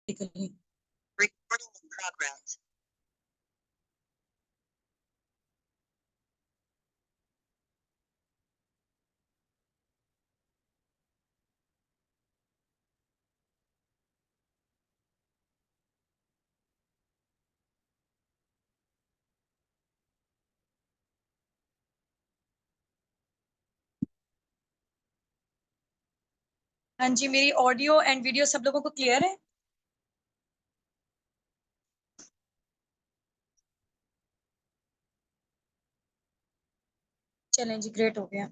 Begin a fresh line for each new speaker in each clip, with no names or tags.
Recording in progress. हाँ जी, मेरी audio and video सब लोगों को क्लियर है? चलें जी, ग्रेट हो गया।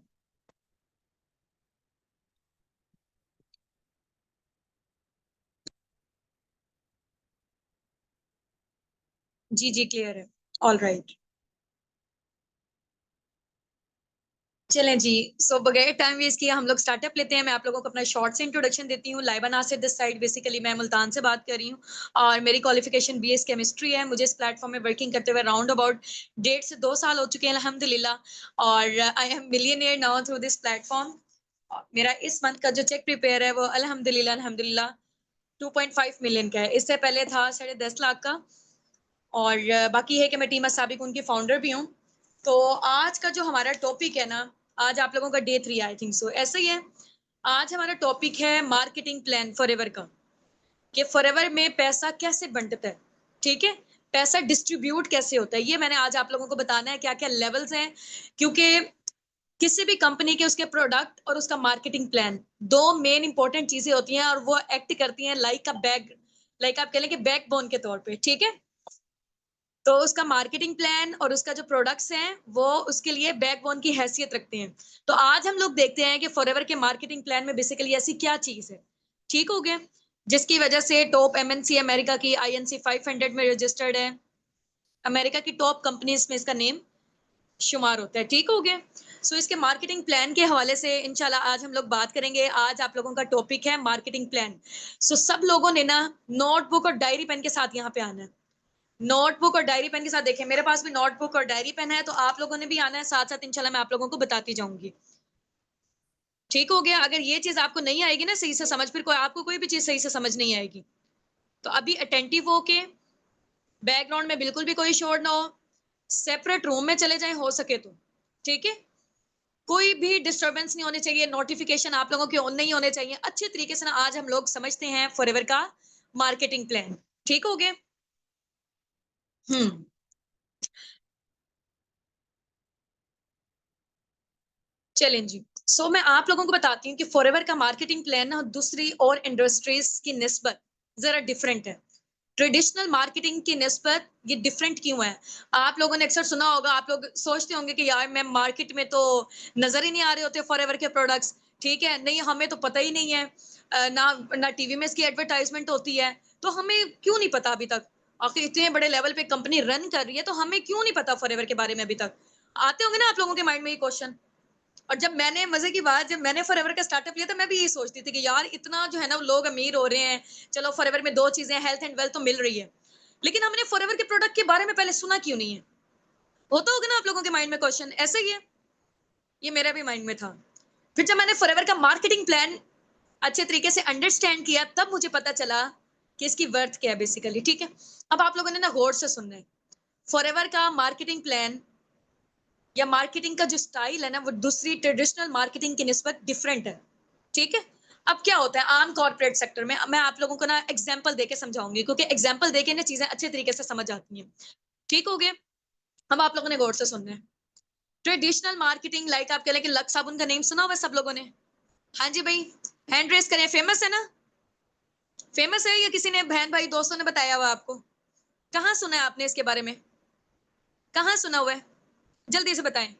जी जी, क्लियर है। All right. चलें जी, सो बगैर टाइम वेस्ट किए हम लोग स्टार्टअप लेते हैं। मैं आप लोगों को अपना शॉर्ट से इंट्रोडक्शन देती हूँ। Laiba Nasir this side, basically मैं मुल्तान से बात कर रही हूँ और मेरी क्वालिफिकेशन बीएस केमिस्ट्री है। मुझे इस प्लेटफॉर्म में वर्किंग करते हुए राउंड अबाउट 1.5 से 2 साल हो चुके हैं अल्हम्दुलिल्लाह, और I am millionaire now through this platform. मेरा इस मंथ का जो चेक प्रिपेयर है वो अल्हम्दुलिल्लाह 2.5 मिलियन का है। इससे पहले था 10.5 लाख का। और बाकी है कि मैं टीम असाबिक उनकी फाउंडर भी हूँ। तो आज का जो हमारा टॉपिक है ना, आज आप लोगों का डे 3 आई थिंक सो, ऐसा ही है। आज हमारा टॉपिक है मार्केटिंग प्लान फॉरएवर का, कि फॉरएवर में पैसा कैसे बंटता है, ठीक है, पैसा डिस्ट्रीब्यूट कैसे होता है, ये मैंने आज आप लोगों को बताना है, क्या क्या लेवल्स हैं। क्योंकि किसी भी कंपनी के उसके प्रोडक्ट और उसका मार्केटिंग प्लान, दो मेन इंपॉर्टेंट चीजें होती हैं और वो एक्ट करती हैं लाइक अ बैक, लाइक आप कह लें कि बैकबोन के तौर पे, ठीक है। तो उसका मार्केटिंग प्लान और उसका जो प्रोडक्ट्स हैं वो उसके लिए बैकबोन की हैसियत रखते हैं। तो आज हम लोग देखते हैं कि फॉरएवर के मार्केटिंग प्लान में बेसिकली ऐसी क्या चीज है, ठीक हो गया, जिसकी वजह से टॉप एमएनसी अमेरिका की आईएनसी 500 में रजिस्टर्ड है, अमेरिका की टॉप कंपनीज में इसका नेम शुमार होता है, ठीक हो गया। सो इसके मार्केटिंग प्लान के हवाले से इंशाल्लाह आज हम लोग बात करेंगे। आज आप लोगों का टॉपिक है मार्केटिंग प्लान। सो सब लोगों ने ना नोटबुक और डायरी पेन के साथ यहाँ पे आना है। नोटबुक और डायरी पेन के साथ, देखें मेरे पास भी नोटबुक और डायरी पेन है, तो आप लोगों ने भी आना है साथ साथ, इंशाल्लाह मैं आप लोगों को बताती जाऊंगी, ठीक हो गया। अगर ये चीज आपको नहीं आएगी ना सही से समझ, फिर कोई आपको कोई भी चीज सही से समझ नहीं आएगी, तो अभी अटेंटिव होके, बैकग्राउंड में बिल्कुल भी कोई शोर ना हो, सेपरेट रूम में चले जाएं हो सके तो, ठीक है। कोई भी डिस्टरबेंस नहीं होनी चाहिए, नोटिफिकेशन आप लोगों के ऑन नहीं होने चाहिए। अच्छे तरीके से ना आज हम लोग समझते हैं फॉरएवर का मार्केटिंग प्लान, ठीक हो गया। हम्म चलें जी। मैं आप लोगों को बताती हूँ कि फॉरएवर का मार्केटिंग प्लान ना दूसरी और इंडस्ट्रीज की निस्बत जरा डिफरेंट है। ट्रेडिशनल मार्केटिंग की निस्बत ये डिफरेंट क्यों है? आप लोगों ने अक्सर सुना होगा, आप लोग सोचते होंगे कि यार मैं मार्केट में तो नजर ही नहीं आ रहे होते फॉरएवर के प्रोडक्ट्स, ठीक है, नहीं हमें तो पता ही नहीं है, ना ना टीवी में इसकी एडवर्टाइजमेंट होती है, तो हमें क्यों नहीं पता अभी तक? आखिर इतने बड़े लेवल पे कंपनी रन कर रही है, तो हमें क्यों नहीं पता फॉरएवर के बारे में अभी तक? आते होंगे ना आप लोगों के माइंड में ये क्वेश्चन। और जब मैंने, मजे की बात, जब मैंने फॉरएवर का स्टार्टअप लिया था, मैं भी यही सोचती थी कि यार इतना जो है ना लोग अमीर हो रहे हैं, चलो फॉरएवर में दो चीजें, हेल्थ एंड वेल्थ तो मिल रही है, लेकिन हमने फॉरएवर के प्रोडक्ट के बारे में पहले सुना क्यों नहीं है? होता होगा ना आप लोगों के माइंड में क्वेश्चन, ऐसा ही है, ये मेरा भी माइंड में था। फिर जब मैंने फॉरएवर का मार्केटिंग प्लान अच्छे तरीके से अंडरस्टैंड किया, तब मुझे पता चला कि इसकी वर्थ क्या है बेसिकली, ठीक है। अब आप लोगों ने ना गौर से सुनना है, फॉरएवर का मार्केटिंग प्लान या मार्केटिंग का जो स्टाइल है ना, वो दूसरी ट्रेडिशनल मार्केटिंग की निस्बत डिफरेंट है, ठीक है। अब क्या होता है आम कॉर्पोरेट सेक्टर में, मैं आप लोगों को ना एग्जांपल देके समझाऊंगी, क्योंकि एग्जांपल देके ना चीजें अच्छे तरीके से समझ आती हैं, ठीक हो गया। अब आप लोगों ने गौर से सुनना है। ट्रेडिशनल मार्केटिंग, लाइक आप कह लें कि लक्स साबुन का नेम सुना हुआ सब लोगों ने? हाँ जी भाई, हैंड रेस करें, फेमस है ना? फेमस है या किसी ने बहन भाई दोस्तों ने बताया हुआ आपको? कहाँ सुना है आपने इसके बारे में? कहाँ सुना हुआ है? जल्दी से बताएं,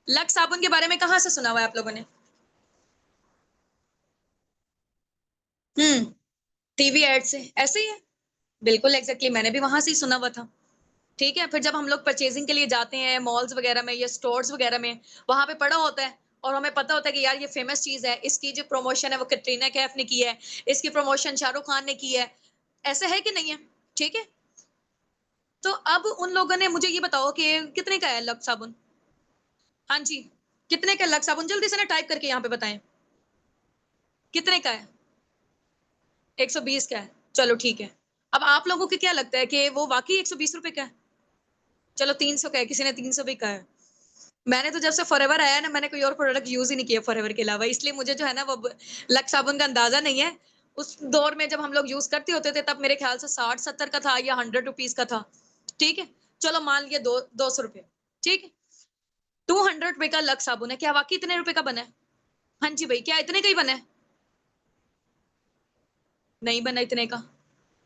लक्स साबुन के बारे में कहाँ से सुना हुआ है आप लोगों ने? टीवी एड से, ऐसे ही है, बिल्कुल एग्जैक्टली, मैंने भी वहां से ही सुना हुआ था, ठीक है। फिर जब हम लोग परचेजिंग के लिए जाते हैं मॉल्स वगैरह में या स्टोर्स वगैरह में, वहां पे पड़ा होता है और हमें पता होता है कि यार ये फेमस चीज है, इसकी जो प्रमोशन है वो कैटरीना कैफ ने की है, इसकी प्रमोशन शाहरुख खान ने की है, ऐसा है कि नहीं है, ठीक है। तो अब उन लोगों ने मुझे ये बताओ कि कितने का है लक्स साबुन? हाँ जी, कितने का लक्स साबुन, जल्दी से ना टाइप करके यहाँ पे बताएं, कितने का है? 120 का है, चलो ठीक है। अब आप लोगों को क्या लगता है कि वो वाकई 120 रुपए का है? चलो 300 का है, किसी ने 300 भी कहा है। मैंने तो जब से फॉरएवर आया है ना, मैंने कोई और प्रोडक्ट यूज ही नहीं किया फॉरएवर के अलावा, इसलिए मुझे जो है ना वो लक्स साबुन का अंदाजा नहीं है। उस दौर में जब हम लोग यूज करते होते थे तब मेरे ख्याल से 60-70 का था या 100 रुपीज का था। ठीक है, चलो मान लिया 200 रुपए। ठीक है, 200 रुपए का लक्स साबुन है, क्या वाकई इतने रुपए का बना है? हाँ जी भाई, क्या इतने का ही बना है? नहीं बना इतने का।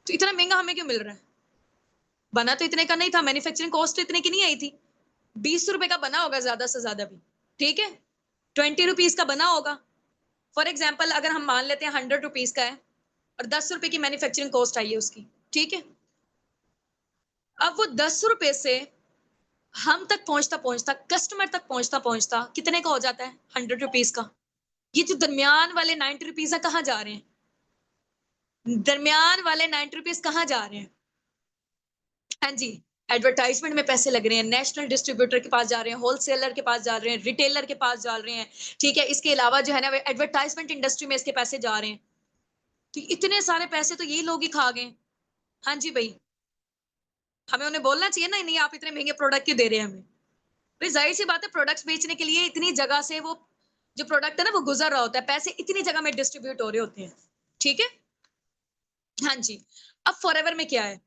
तो इतना महंगा हमें क्यों मिल रहा है? बना तो इतने का नहीं था, मैन्युफैक्चरिंग कॉस्ट तो इतने की नहीं आई थी। 20 रुपए का बना होगा ज्यादा से ज्यादा भी। ठीक है, 20 रुपीज का बना होगा। फॉर एग्जाम्पल अगर हम मान लेते हैं 100 रुपीज का है और 10 रुपए की मैन्युफैक्चरिंग कॉस्ट आई है उसकी। ठीक है, अब वो 10 रुपए से हम तक पहुंचता पहुंचता, कस्टमर तक पहुंचता पहुंचता कितने का हो जाता है? 100 रुपीज का। ये जो दरमियान वाले 90 रुपीज है कहाँ जा रहे हैं? दरमियान वाले 90 रुपीज कहाँ जा रहे हैं? हाँ जी, एडवर्टाइजमेंट में पैसे लग रहे हैं, नेशनल डिस्ट्रीब्यूटर के पास जा रहे हैं, होलसेलर के पास जा रहे हैं, रिटेलर के पास जा रहे हैं। ठीक है, इसके अलावा जो है ना एडवर्टाइजमेंट इंडस्ट्री में इसके पैसे जा रहे हैं। तो इतने सारे पैसे तो ये लोग ही खा गए। हाँ जी भाई, हमें उन्हें बोलना चाहिए ना, नहीं आप इतने महंगे प्रोडक्ट क्यों दे रहे हैं हमें? भाई जाहिर सी बात है, प्रोडक्ट्स बेचने के लिए इतनी जगह से वो जो प्रोडक्ट है ना वो गुजर रहा होता है, पैसे इतनी जगह में डिस्ट्रीब्यूट हो रहे होते हैं। ठीक है, हाँ जी। अब फॉरएवर में क्या है?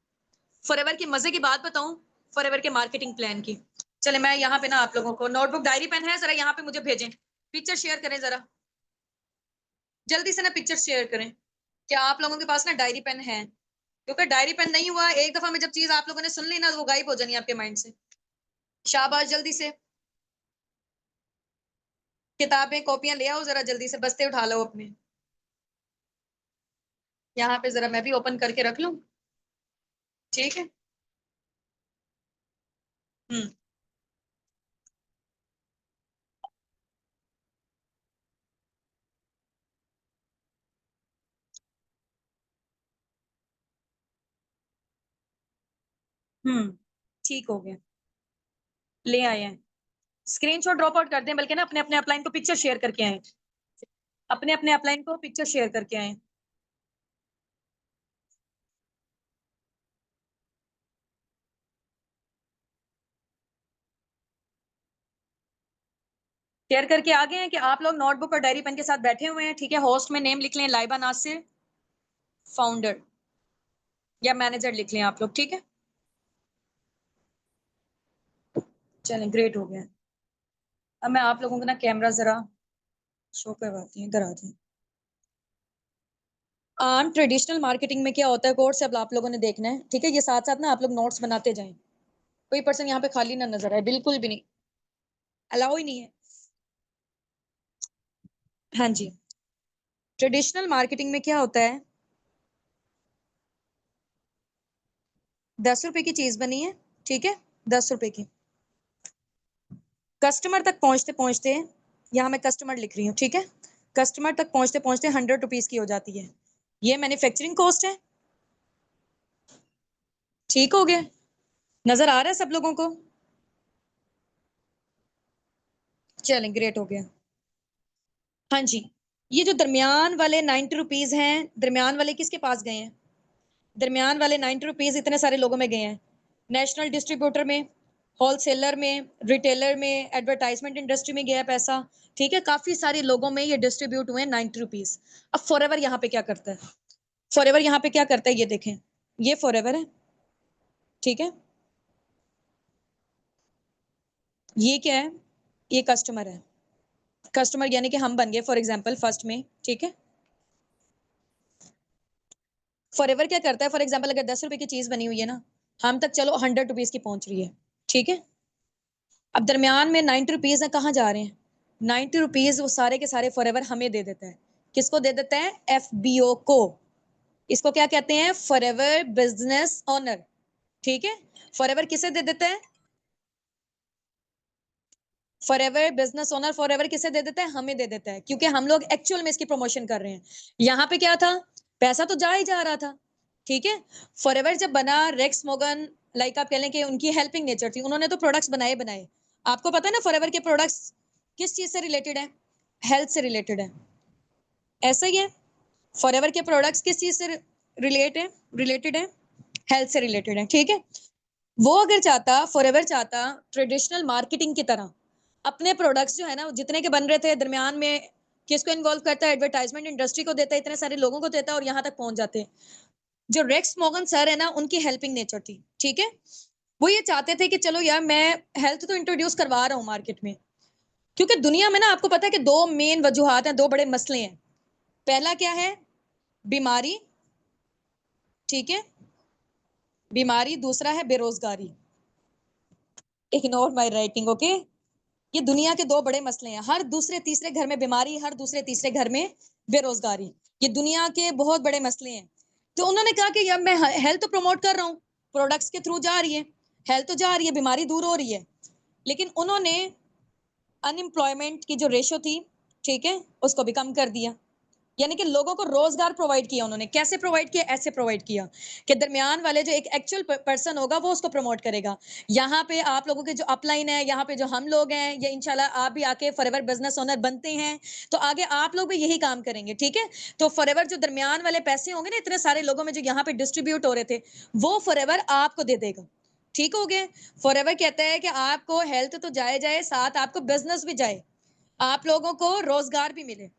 फॉरएवर की मजे की बात बताऊं, फॉरएवर के मार्केटिंग प्लान की। चले मैं यहाँ पे ना आप लोगों को नोटबुक डायरी पेन है, जरा यहाँ पे मुझे भेजें, पिक्चर शेयर करें जरा, जल्दी से ना पिक्चर शेयर करें। क्या आप लोगों के पास ना डायरी पेन है? क्योंकि डायरी पेन नहीं हुआ, एक दफा में जब चीज आप लोगों ने सुन ली ना तो वो गायब हो जानी है आपके माइंड से। शाबाश, जल्दी से किताबें कॉपियां ले आओ, जरा जल्दी से बस्ते उठा लो अपने। यहाँ पे जरा मैं भी ओपन करके रख लूं। ठीक है। हम्म। हम्म। ठीक हो गया, ले आए हैं। स्क्रीनशॉट ड्रॉप आउट कर दें, बल्कि ना अपने अपने अपलाइन को पिक्चर शेयर करके आए, अपने अपने अपलाइन को पिक्चर शेयर करके आए। शेयर करके आ गए हैं कि आप लोग नोटबुक और डायरी पेन के साथ बैठे हुए हैं। ठीक है, होस्ट में नेम लिख लें लाइबा नासिर, फाउंडर या मैनेजर लिख लें आप लोग। ठीक है, चलें ग्रेट हो गया। अब मैं आप लोगों को ना कैमरा जरा शो करवाती हूँ, इधर आ जाए। ट्रेडिशनल मार्केटिंग में क्या होता है, कोर्स अब आप लोगों ने देखना है। ठीक है, ये साथ साथ ना आप लोग नोट्स बनाते जाएं। कोई पर्सन यहाँ पे खाली ना नजर आए, बिल्कुल भी नहीं, अलाउ ही नहीं है। हाँ जी, ट्रेडिशनल मार्केटिंग में क्या होता है, 10 रुपए की चीज बनी है। ठीक है, 10 रुपए की, कस्टमर तक पहुंचते पहुंचते, यहाँ मैं कस्टमर लिख रही हूँ। ठीक है, कस्टमर तक पहुंचते पहुंचते 100 रुपीज की हो जाती है। ये मैन्युफैक्चरिंग कॉस्ट है। ठीक हो गया, नजर आ रहा है सब लोगों को? चलें ग्रेट हो गया। हाँ जी, ये जो दरमियान वाले 90 रुपीज हैं, दरमियान वाले किसके पास गए हैं? दरमियान वाले 90 रुपीज इतने सारे लोगों में गए हैं, नेशनल डिस्ट्रीब्यूटर में, होलसेलर में, रिटेलर में, एडवर्टाइजमेंट इंडस्ट्री में गया पैसा। ठीक है, काफी सारे लोगों में ये डिस्ट्रीब्यूट हुए 90 रुपीज। अब फॉरएवर यहाँ पे क्या करता है? फॉरएवर यहाँ पे क्या करता है ये देखें, ये फॉरएवर है। ठीक है, ये क्या है? ये कस्टमर है। कस्टमर यानी कि हम बन गए फॉर एग्जाम्पल फर्स्ट में। ठीक है, फॉरएवर क्या करता है, फॉर एग्जाम्पल अगर 10 रुपए की चीज बनी हुई है ना, हम तक चलो 100 रुपीज की पहुंच रही है। ठीक है, अब दरमियान में 90 रुपीज है, कहाँ जा रहे हैं? 90 रुपीज वो सारे के सारे फॉरएवर हमें दे देता है। किसको दे देता है? एफबीओ को। इसको क्या कहते हैं? Forever business owner. ठीक है, फॉरएवर किसे दे देता है? फॉरएवर बिजनेस ओनर फॉरएवर किसे दे देता है? हमें दे देता है, क्योंकि हम लोग एक्चुअल में इसकी प्रमोशन कर रहे हैं। यहाँ पे क्या था, पैसा तो जा ही जा रहा था। ठीक है, फॉरएवर जब बना, रेक्स मोगन, लाइक आप कह लें कि उनकी हेल्पिंग नेचर थी, उन्होंने तो प्रोडक्ट्स बनाए बनाए। आपको पता है ना फॉरएवर के प्रोडक्ट्स किस चीज से रिलेटेड है? हेल्थ से रिलेटेड है। ऐसा ही है, फॉरएवर के प्रोडक्ट्स किस चीज से रिलेटेड है, हेल्थ से रिलेटेड है, ठीक है। वो अगर चाहता, फॉरएवर चाहता ट्रेडिशनल मार्केटिंग की तरह अपने प्रोडक्ट्स जो है ना जितने के बन रहे थे दरमियान में किसको इन्वॉल्व करता है, एडवर्टाइजमेंट इंडस्ट्री को देता है, इतने सारे लोगों को देता है और यहाँ तक पहुंच जाते हैं। जो रेक्स मॉर्गन सर है ना उनकी हेल्पिंग नेचर थी, ठीक है। वो ये चाहते थे कि चलो यार मैं हेल्थ तो इंट्रोड्यूस करवा रहा हूँ मार्केट में, क्योंकि दुनिया में ना आपको पता है कि दो मेन वजूहात हैं, दो बड़े मसले हैं। पहला क्या है, बीमारी, ठीक है, बीमारी, दूसरा है बेरोजगारी। Ignore my writing, okay. ये दुनिया के दो बड़े मसले हैं, हर दूसरे तीसरे घर में बीमारी, हर दूसरे तीसरे घर में बेरोजगारी। ये दुनिया के बहुत बड़े मसले हैं। तो उन्होंने कहा कि यार मैं हेल्थ तो प्रमोट कर रहा हूँ, प्रोडक्ट्स के थ्रू जा रही है, हेल्थ तो जा रही है, बीमारी दूर हो रही है, लेकिन उन्होंने अनएम्प्लॉयमेंट की जो रेशो थी, ठीक है, उसको भी कम कर दिया। यानी कि लोगों को रोजगार प्रोवाइड किया उन्होंने। कैसे प्रोवाइड किया, ऐसे प्रोवाइड किया कि दरमियान वाले जो एक एक्चुअल पर्सन होगा वो उसको प्रमोट करेगा। यहाँ पे आप लोगों के जो अपलाइन है, यहाँ पे जो हम लोग हैं, ये इंशाल्लाह आप भी आके फॉरएवर बिजनेस ओनर बनते हैं तो आगे आप लोग भी यही काम करेंगे, ठीक है। तो फॉरएवर जो दरमियान वाले पैसे होंगे ना इतने सारे लोगों में जो यहाँ पे डिस्ट्रीब्यूट हो रहे थे, वो फॉरएवर आपको दे देगा, ठीक हो गया। फॉरएवर कहता है कि आपको हेल्थ तो जाए जाए, साथ आपको बिजनेस भी जाए, आप लोगों को रोजगार भी मिले,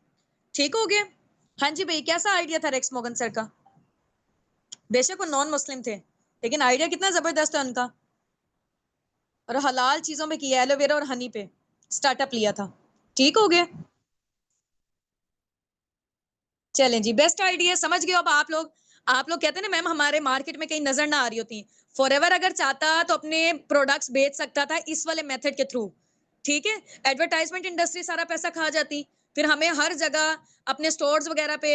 ठीक हो गया। हाँ जी भाई, कैसा आइडिया था रेक्स मॉर्गन सर का। बेशक वो नॉन मुस्लिम थे, लेकिन आइडिया कितना जबरदस्त है उनका। और हलाल चीजों में किया, एलोवेरा और हनी पे स्टार्टअप लिया था, ठीक हो गया। चलें जी, बेस्ट आइडिया समझ गए अब आप लोग। आप लोग कहते हैं ना मैम हमारे मार्केट में कहीं नजर ना आ रही होती। फॉरएवर अगर चाहता तो अपने प्रोडक्ट्स बेच सकता था इस वाले मेथड के थ्रू, ठीक है। एडवर्टाइजमेंट इंडस्ट्री सारा पैसा खा जाती, फिर हमें हर जगह अपने स्टोर्स वगैरह पे,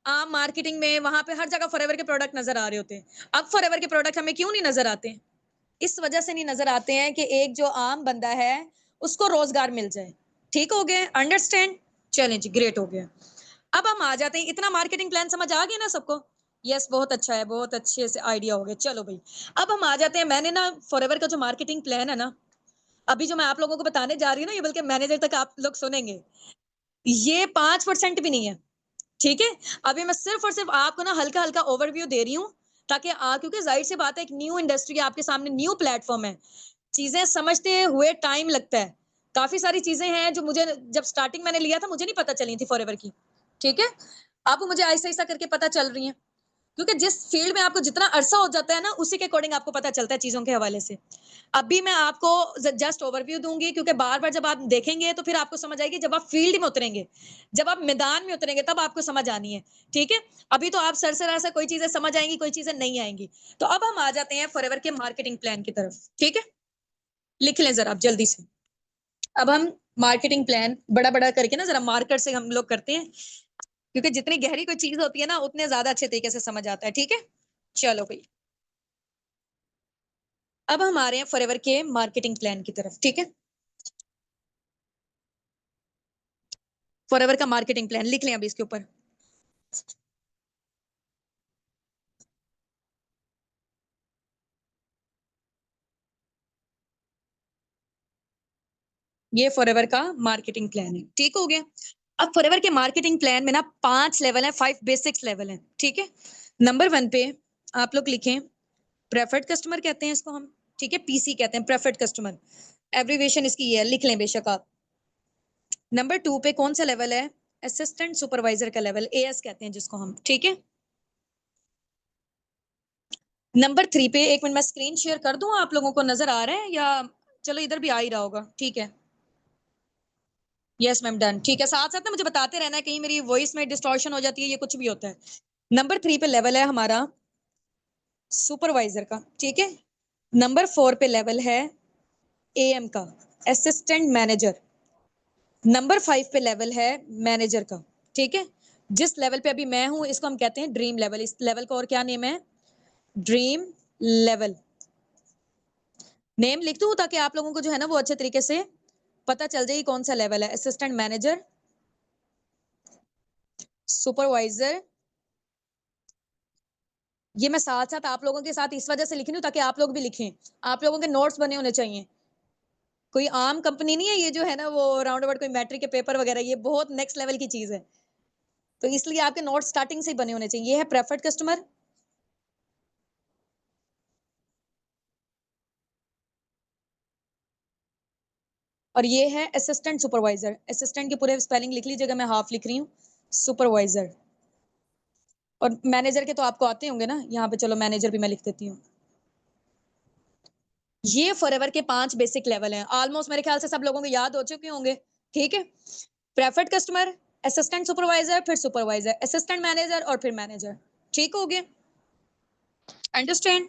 आम मार्केटिंग में, वहां पे हर जगह फॉरएवर के प्रोडक्ट नजर आ रहे होते। अब फॉरएवर के प्रोडक्ट हमें क्यों नहीं नजर आते, इस वजह से नहीं नजर आते हैं कि एक जो आम बंदा है उसको रोजगार मिल जाए, ठीक हो गया, अंडरस्टैंड। चलें जी, ग्रेट हो गया। अब हम आ जाते हैं, इतना मार्केटिंग प्लान समझ आ गया ना सबको। यस, बहुत अच्छा है, बहुत अच्छे से आइडिया हो गया। चलो भाई, अब हम आ जाते हैं, मैंने ना फॉरएवर का जो मार्केटिंग प्लान है ना, अभी जो मैं आप लोगों को बताने जा रही हूँ ना, ये बल्कि मैनेजर तक आप लोग सुनेंगे, ये 5% भी नहीं है, ठीक है। अभी मैं सिर्फ और सिर्फ आपको ना हल्का हल्का ओवरव्यू दे रही हूँ, ताकि क्योंकि जाहिर सी बात है एक न्यू इंडस्ट्री आपके सामने, न्यू प्लेटफॉर्म है, चीजें समझते हुए टाइम लगता है। काफी सारी चीजें हैं जो मुझे जब स्टार्टिंग मैंने लिया था मुझे नहीं पता चली थी फॉरएवर की, ठीक है। अब मुझे ऐसा ऐसा करके पता चल रही है, क्योंकि जिस फील्ड में आपको जितना अरसा हो जाता है ना उसी के अकॉर्डिंग आपको पता चलता है चीजों के हवाले से। अभी मैं आपको जस्ट ओवरव्यू दूंगी, क्योंकि बार बार जब आप देखेंगे तो फिर आपको समझ आएगी, जब आप फील्ड में उतरेंगे, जब आप मैदान में उतरेंगे तब आपको समझ आनी है, ठीक है। अभी तो आप सरसरा से कोई चीजें समझ आएंगी, कोई चीजें नहीं आएंगी। तो अब हम आ जाते हैं फॉरएवर के मार्केटिंग प्लान की तरफ, ठीक है। लिख लें जरा आप जल्दी से। अब हम मार्केटिंग प्लान बड़ा बड़ा करके ना जरा मार्कर से हम लोग करते हैं, क्योंकि जितनी गहरी कोई चीज होती है ना उतने ज्यादा अच्छे तरीके से समझ आता है, ठीक है। चलो भाई, अब हम आ रहे हैं फॉरएवर के मार्केटिंग प्लान की तरफ, ठीक है। फॉरएवर का मार्केटिंग प्लान लिख लें अभी इसके ऊपर। ये फॉरएवर का मार्केटिंग प्लान है, ठीक हो गया। अब फॉरएवर के मार्केटिंग प्लान में ना 5 लेवल है, 5 बेसिक्स लेवल है, ठीक है। नंबर 1 पे आप लोग लिखें, प्रेफर्ड कस्टमर कहते हैं इसको हम, ठीक है, पीसी कहते हैं, प्रेफर्ड कस्टमर, एब्रीविएशन इसकी ये है, लिख लें बेशक आप। नंबर 2 पे कौन सा लेवल है, असिस्टेंट सुपरवाइजर का लेवल, एएस कहते हैं जिसको हम, ठीक है। नंबर 3 पे, एक मिनट मैं स्क्रीन शेयर कर दूं, आप लोगों को नजर आ रहा है या, चलो इधर भी आ ही रहा होगा, ठीक है। यस मैम, डन, ठीक है। साथ साथ ना मुझे बताते रहना है, कहीं मेरी वॉइस में डिस्टॉर्शन हो जाती है, ये कुछ भी होता है। नंबर 3 पे लेवल है हमारा सुपरवाइजर का, ठीक है। नंबर 4 पे लेवल है एएम का, असिस्टेंट मैनेजर। नंबर 5 पे लेवल है मैनेजर का, ठीक है। जिस लेवल पे अभी मैं हूं इसको हम कहते हैं ड्रीम लेवल। इस लेवल का और क्या नेम है, ड्रीम लेवल। नेम लिख दूं ताकि आप लोगों को जो है ना वो अच्छे तरीके से पता चल जाए कौन सा लेवल है, असिस्टेंट मैनेजर, सुपरवाइजर। ये मैं साथ साथ आप लोगों के साथ इस वजह से लिख रही हूँ ताकि आप लोग भी लिखें, आप लोगों के नोट्स बने होने चाहिए। कोई आम कंपनी नहीं है ये जो है ना वो राउंड अबाउट कोई मैट्रिक के पेपर वगैरह, ये बहुत नेक्स्ट लेवल की चीज है, तो इसलिए आपके नोट्स स्टार्टिंग से ही बने होने चाहिए। ये है प्रेफर्ड कस्टमर, और ये है असिस्टेंट सुपरवाइजर। असिस्टेंट के पूरे स्पेलिंग लिख लीजिएगा, मैं हाफ लिख रही हूँ, सुपरवाइजर। और मैनेजर के तो आपको आते होंगे ना, यहाँ पे चलो मैनेजर भी मैं लिख देती हूँ। ये फॉरएवर के 5 बेसिक लेवल हैं, ऑलमोस्ट मेरे ख्याल से सब लोगों को याद हो चुके होंगे। ठीक है, प्रेफर्ड कस्टमर, असिस्टेंट सुपरवाइजर, फिर सुपरवाइजर, असिस्टेंट मैनेजर और फिर मैनेजर। ठीक हो गया, अंडरस्टैंड?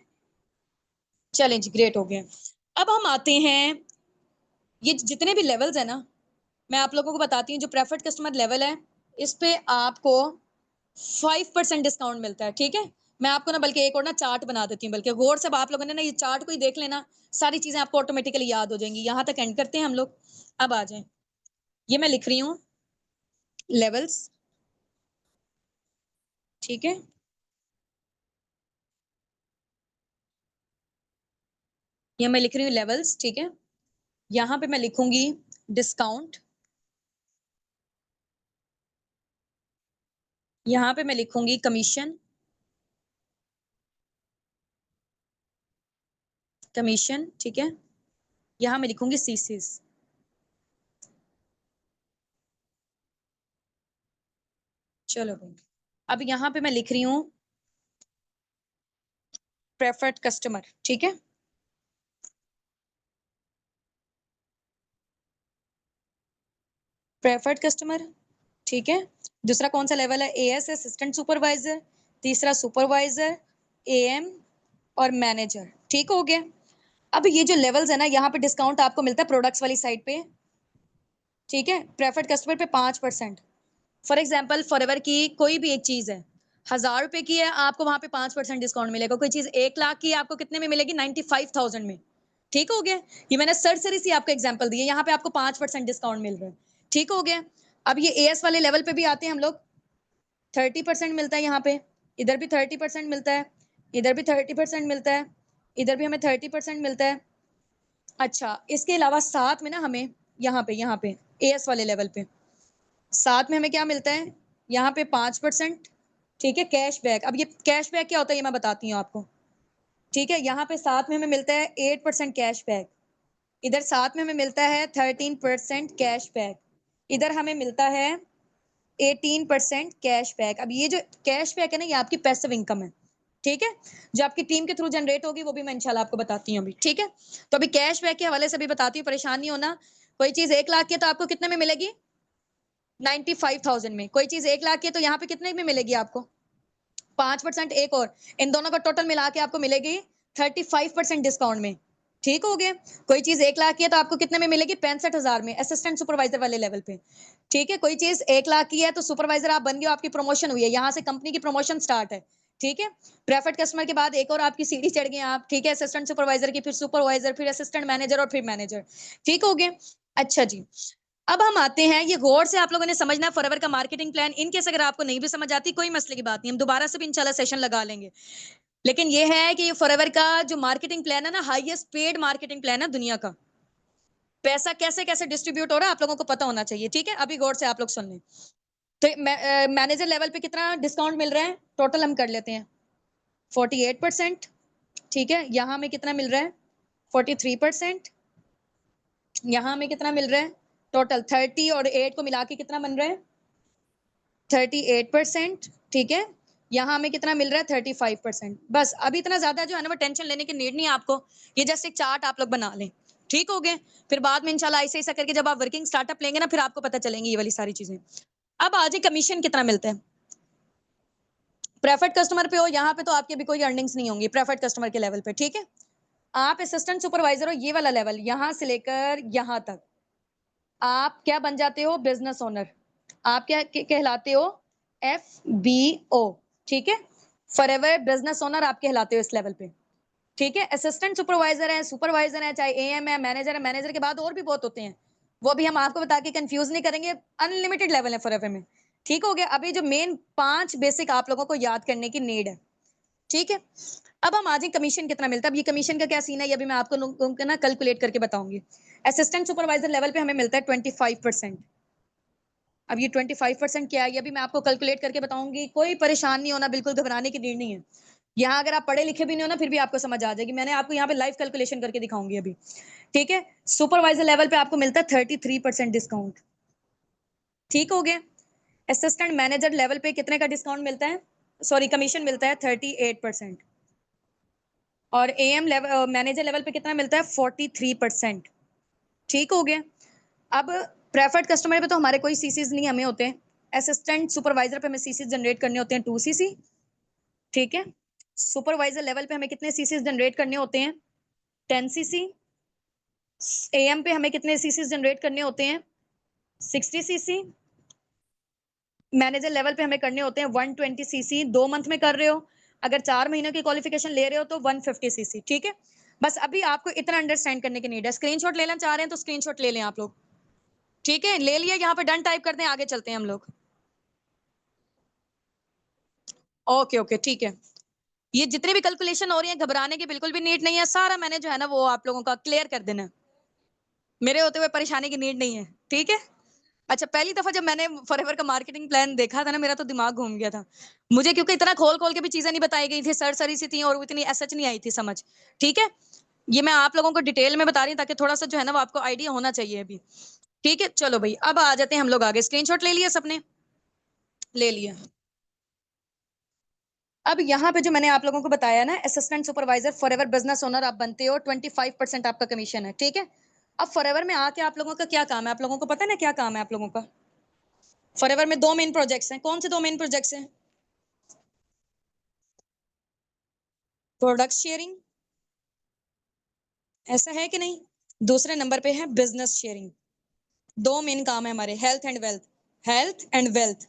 चलें जी, ग्रेट हो गया। अब हम आते हैं, ये जितने भी लेवल्स है ना, मैं आप लोगों को बताती हूँ। जो प्रेफर्ड कस्टमर लेवल है, इस पे आपको 5% डिस्काउंट मिलता है। ठीक है, मैं आपको ना बल्कि एक और ना चार्ट बना देती हूँ, बल्कि गौर से आप लोगों ने ना ये चार्ट को ही देख लेना, सारी चीजें आपको ऑटोमेटिकली याद हो जाएंगी। यहाँ तक एंड करते हैं हम लोग। अब आ जाए, ये मैं लिख रही हूँ लेवल्स। ठीक है, ये मैं लिख रही हूँ लेवल्स। ठीक है, यहाँ पे मैं लिखूंगी डिस्काउंट, यहाँ पे मैं लिखूंगी कमीशन, कमीशन। ठीक है, यहाँ मैं लिखूंगी सीसीस। चलो भाई, अब यहाँ पे मैं लिख रही हूँ प्रेफर्ड कस्टमर। ठीक है, प्रेफर्ड कस्टमर। ठीक है, दूसरा कौन सा लेवल है? As, assistant supervisor. तीसरा सुपरवाइजर, एएम और मैनेजर। ठीक हो गया। अब ये जो लेवल्स है ना, यहाँ पे डिस्काउंट आपको मिलता है प्रोडक्ट्स वाली साइड पे। ठीक है, प्रेफर्ड कस्टमर पे 5%। फॉर एग्जाम्पल फॉरएवर की कोई भी एक चीज है, 1000 रुपए की है, आपको वहां पे 5% डिस्काउंट मिलेगा। कोई चीज 1 लाख की है, आपको कितने में मिलेगी? 95,000 में। ठीक हो गया, ये मैंने सरसरी सी आपको एग्जांपल दी है, यहाँ पे आपको 5% डिस्काउंट मिल रहा है। ठीक हो गया। अब ये एएस वाले लेवल पे भी आते हैं हम लोग, 30% मिलता है यहाँ पे, इधर भी 30% मिलता है, इधर भी 30% मिलता है, इधर भी हमें 30% मिलता है। अच्छा, इसके अलावा साथ में ना हमें यहाँ पे एएस वाले लेवल पे साथ में हमें क्या मिलता है? यहाँ पे 5%। ठीक है, कैशबैक। अब ये कैशबैक क्या होता है ये मैं बताती हूँ आपको। ठीक है, यहाँ पे साथ में हमें मिलता है 8% कैशबैक, इधर साथ में हमें मिलता है 13% कैशबैक, इधर हमें मिलता है 18% कैशबैक। अब ये जो कैशबैक है ना, ये आपकी पैसिव इनकम है। ठीक है, जो आपकी टीम के थ्रू जनरेट होगी वो भी मैं इंशाल्लाह आपको बताती हूँ अभी। ठीक है, तो अभी कैशबैक के हवाले से भी बताती हूँ, परेशान नहीं होना। कोई चीज 1 लाख की है तो आपको कितने में मिलेगी? 95,000 में। कोई चीज 1 लाख की है तो यहाँ पे कितने में मिलेगी आपको? 5%। एक और, इन दोनों का टोटल मिला के आपको मिलेगी 35% डिस्काउंट में। ठीक हो गया। कोई चीज 1 लाख की है तो आपको कितने में मिलेगी? 65,000 में, असिस्टेंट सुपरवाइजर वाले लेवल पे। ठीक है, कोई चीज 1 लाख की है तो सुपरवाइजर आप बन गए, आपकी प्रमोशन हुई है, यहाँ से कंपनी की प्रमोशन स्टार्ट है। ठीक है, प्रेफर्ड कस्टमर के बाद एक और आपकी सीढ़ी चढ़ गए आप। ठीक है, असिस्टेंट सुपरवाइजर की, फिर सुपरवाइजर, फिर असिस्टेंट मैनेजर और फिर मैनेजर। ठीक हो गया। अच्छा जी, अब हम आते हैं, ये गौर से आप लोगों ने समझना है फॉरएवर का मार्केटिंग प्लान। इन केस अगर आपको नहीं भी समझ आती, कोई मसले की बात नहीं, हम दोबारा से भी इंशाल्लाह सेशन लगा लेंगे। लेकिन ये है कि फॉरएवर का जो मार्केटिंग प्लान है ना, हाईएस्ट पेड मार्केटिंग प्लान है दुनिया का। पैसा कैसे कैसे डिस्ट्रीब्यूट हो रहा है आप लोगों को पता होना चाहिए। ठीक है, अभी गौर से आप लोग सुन लें। तो मैनेजर लेवल पे कितना डिस्काउंट मिल रहा है? टोटल हम कर लेते हैं, 48%। ठीक है, यहाँ में कितना मिल रहा है? 43%। यहाँ में कितना मिल रहा है? टोटल 30 और 8 को मिला के कितना बन रहा है? 38%। ठीक है, यहाँ हमें कितना मिल रहा है? 35%। बस, अभी इतना ज्यादा जो है ना वो टेंशन लेने की नीड नहीं है आपको, ये जस्ट एक चार्ट आप लोग बना लें। ठीक हो गए, फिर बाद में इंशाल्लाह ऐसे ऐसा करके जब आप वर्किंग स्टार्टअप लेंगे ना, फिर आपको पता चलेंगी ये वाली सारी चीजें। अब आज कमीशन कितना मिलता है प्रेफर्ड कस्टमर पे? हो यहाँ पे तो आपकी अभी कोई अर्निंग्स नहीं होंगी प्रेफर्ड कस्टमर के लेवल पे। ठीक है, आप असिस्टेंट सुपरवाइजर हो, ये वाला लेवल यहाँ से लेकर यहाँ तक आप क्या बन जाते हो? Business owner. आप क्या कहलाते हो? FBO। ठीक है, फॉरएवर बिजनेस ओनर आप कहलाते हो इस लेवल पे। ठीक है, असिस्टेंट सुपरवाइजर है, सुपरवाइजर है, चाहे एएम है, मैनेजर के बाद और भी बहुत होते हैं, वो भी हम आपको बता के कंफ्यूज नहीं करेंगे। अनलिमिटेड लेवल है फॉरएवर में। ठीक हो गया। अभी जो मेन 5 बेसिक आप लोगों को याद करने की नीड है। ठीक है, अब हम आज कमीशन कितना मिलता है। अब ये कमीशन का क्या सीन है, ये भी मैं आपको ना कैलकुलेट करके बताऊंगी। असिस्टेंट सुपरवाइजर लेवल पे हमें मिलता है 25%। अब ये 25% क्या है, ये भी मैं आपको कैलकुलेट करके बताऊंगी, कोई परेशान नहीं होना, बिल्कुल घबराने की नीड नहीं है। यहाँ अगर आप पढ़े लिखे भी नहीं हो ना, फिर भी आपको समझ आ जाएगी। मैंने आपको यहाँ पे लाइव कैलकुलेशन करके दिखाऊंगी अभी, ठीक है। सुपरवाइजर लेवल पे आपको मिलता है 33% डिस्काउंट, ठीक हो गया। असिस्टेंट मैनेजर लेवल पे कितने का डिस्काउंट मिलता है, सॉरी कमीशन मिलता है 38%। और एएम लेवल मैनेजर लेवल पे कितना मिलता है 43%, ठीक हो गया। अब प्रेफर्ड कस्टमर पे तो हमारे कोई सीसीज नहीं हमें होते हैं। असिस्टेंट सुपरवाइजर पे हमें सीसीज जनरेट करने होते हैं 2 सीसी, ठीक है। सुपरवाइजर लेवल पे हमें कितने सीसीज जनरेट करने होते हैं 10 सीसी। एएम पे हमें कितने सीसीज जनरेट करने होते हैं 60 सीसी। मैनेजर लेवल पे हमें करने होते हैं 120 सीसी। 2 मंथ में कर रहे हो, अगर 4 महीनों की क्वालिफिकेशन ले रहे हो तो 150 सीसी, ठीक है। बस अभी आपको इतना अंडरस्टैंड करने की नीड है। स्क्रीनशॉट लेना चाह रहे हैं तो स्क्रीनशॉट ले लें आप लोग, ठीक है। ले लिया, यहाँ पे डन टाइप कर दें, आगे चलते हैं हम लोग। ओके ओके, ठीक है। ये जितने भी कैलकुलेशन हो रही है, घबराने की बिल्कुल भी नीड नहीं है। सारा मैंने जो है ना वो आप लोगों का क्लियर कर देना है, मेरे होते हुए परेशानी की नीड नहीं है, ठीक है। अच्छा, पहली दफा जब मैंने फॉरएवर का मार्केटिंग प्लान देखा था ना, मेरा तो दिमाग घूम गया था मुझे, क्योंकि इतना खोल खोल के भी चीजें नहीं बताई गई थी, सर सी थी और इतनी एसएच नहीं आई थी समझ, ठीक है। ये मैं आप लोगों को डिटेल में बता रही हूँ ताकि थोड़ा सा जो है ना वो आपको आइडिया होना चाहिए अभी, ठीक है। चलो भाई, अब आ जाते हैं हम लोग आगे। स्क्रीनशॉट ले लिया सबने, ले लिया। अब यहाँ पे जो मैंने आप लोगों को बताया ना, assistant supervisor forever business owner आप बनते हो, 25% आपका कमीशन है, ठीक है। अब फॉरएवर में आके आप लोगों का क्या काम है, आप लोगों को पता है ना क्या काम है आप लोगों का। फॉरएवर में 2 मेन प्रोजेक्ट्स हैं। कौन से 2 मेन प्रोजेक्ट्स हैं? प्रोडक्ट शेयरिंग, ऐसा है कि नहीं। दूसरे नंबर पे है बिजनेस शेयरिंग। 2 मेन काम है हमारे, health and wealth, health and wealth,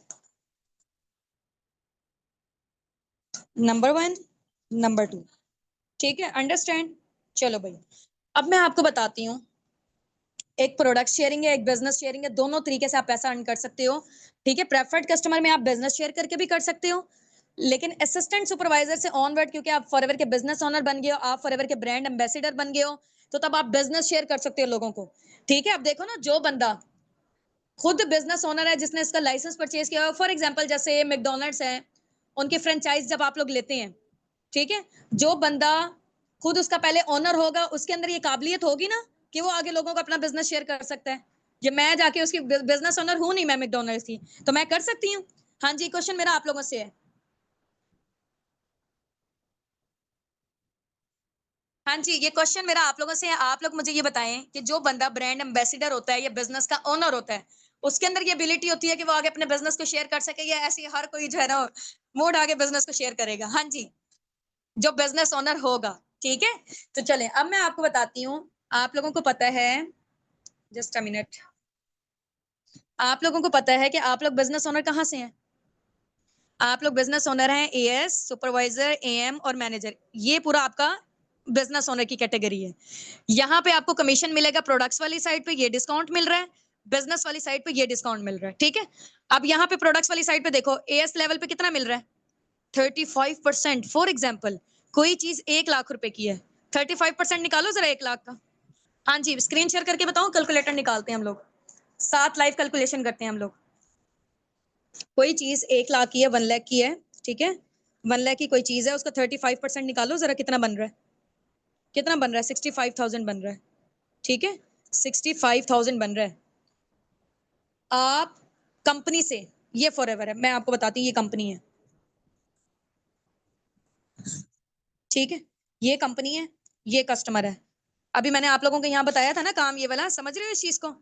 number 1, number 2, ठीक है। अंडरस्टैंड। चलो भाई, अब मैं आपको बताती हूँ, एक प्रोडक्ट शेयरिंग है, एक बिजनेस शेयरिंग है। दोनों तरीके से आप पैसा अर्न कर सकते हो, ठीक है। प्रेफर्ड कस्टमर में आप बिजनेस शेयर करके भी कर सकते हो, लेकिन असिस्टेंट सुपरवाइजर से ऑनवर्ड, क्योंकि आप फॉरएवर के बिजनेस ओनर बन गए हो, आप फॉरएवर के ब्रांड एम्बेसडर बन गए हो, तो तब आप बिजनेस शेयर कर सकते हो लोगों को, ठीक है। अब देखो ना, जो बंदा खुद बिजनेस ओनर है, जिसने इसका लाइसेंस परचेज किया, फॉर एग्जांपल जैसे मैकडॉनल्ड्स है, उनकी फ्रेंचाइज जब आप लोग लेते हैं, ठीक है, जो बंदा खुद उसका पहले ओनर होगा, उसके अंदर ये काबिलियत होगी ना कि वो आगे लोगों को अपना बिजनेस शेयर कर सकता है। ये मैं जाके उसकी बिजनेस ओनर हूं नहीं, मैं मैकडॉनल्ड्स की, तो मैं कर सकती हूँ। हाँ जी, क्वेश्चन मेरा आप लोगों से है। हाँ जी, ये क्वेश्चन मेरा आप लोगों से है। आप लोग मुझे ये बताएं कि जो बंदा ब्रांड एम्बेसडर होता है या बिजनेस का ओनर होता है, उसके अंदर ये एबिलिटी होती है कि वो आगे अपने बिजनेस को शेयर कर सके, या ऐसे हर कोई जो है ना मूड आगे बिजनेस को शेयर करेगा? हाँ जी, जो बिजनेस ओनर होगा, ठीक है। तो चले, अब मैं आपको बताती हूँ। आप लोगों को पता है, जस्ट अ मिनट, आप लोगों को पता है कि आप लोग बिजनेस ओनर कहाँ से हैं? आप लोग बिजनेस ओनर हैं एएस, सुपरवाइजर, एएम और मैनेजर। ये पूरा आपका बिजनेस ओनर की कैटेगरी है। यहाँ पे आपको कमीशन मिलेगा, प्रोडक्ट्स वाली साइड पे ये डिस्काउंट मिल रहा है, बिजनेस वाली साइड पे ये डिस्काउंट मिल रहा है, ठीक है। अब यहाँ पे प्रोडक्ट्स वाली साइड पे देखो, एएस लेवल पे कितना मिल रहा है 35%। फॉर एग्जाम्पल, कोई चीज 1 लाख रुपए की है, 35% निकालो जरा 1 लाख का। हाँ जी, स्क्रीन शेयर करके बताओ, कैलकुलेटर निकालते हैं हम लोग, साथ लाइव कैलकुलेशन करते हैं हम लोग। कोई चीज 1 लाख की है, 1 लाख की है, ठीक है। 1 लाख की कोई चीज है, उसका 35% निकालो जरा, कितना बन रहा है, कितना बन रहा है 65,000 बन रहा है, ठीक है। 65,000 बन रहा है। आप कंपनी से, ये फॉरएवर है, मैं आपको बताती हूँ ये कंपनी है, ठीक है। ये कंपनी है, ये कस्टमर है। अभी मैंने आप लोगों को यहाँ बताया था ना काम ये वाला, समझ रहे हो इस चीज को।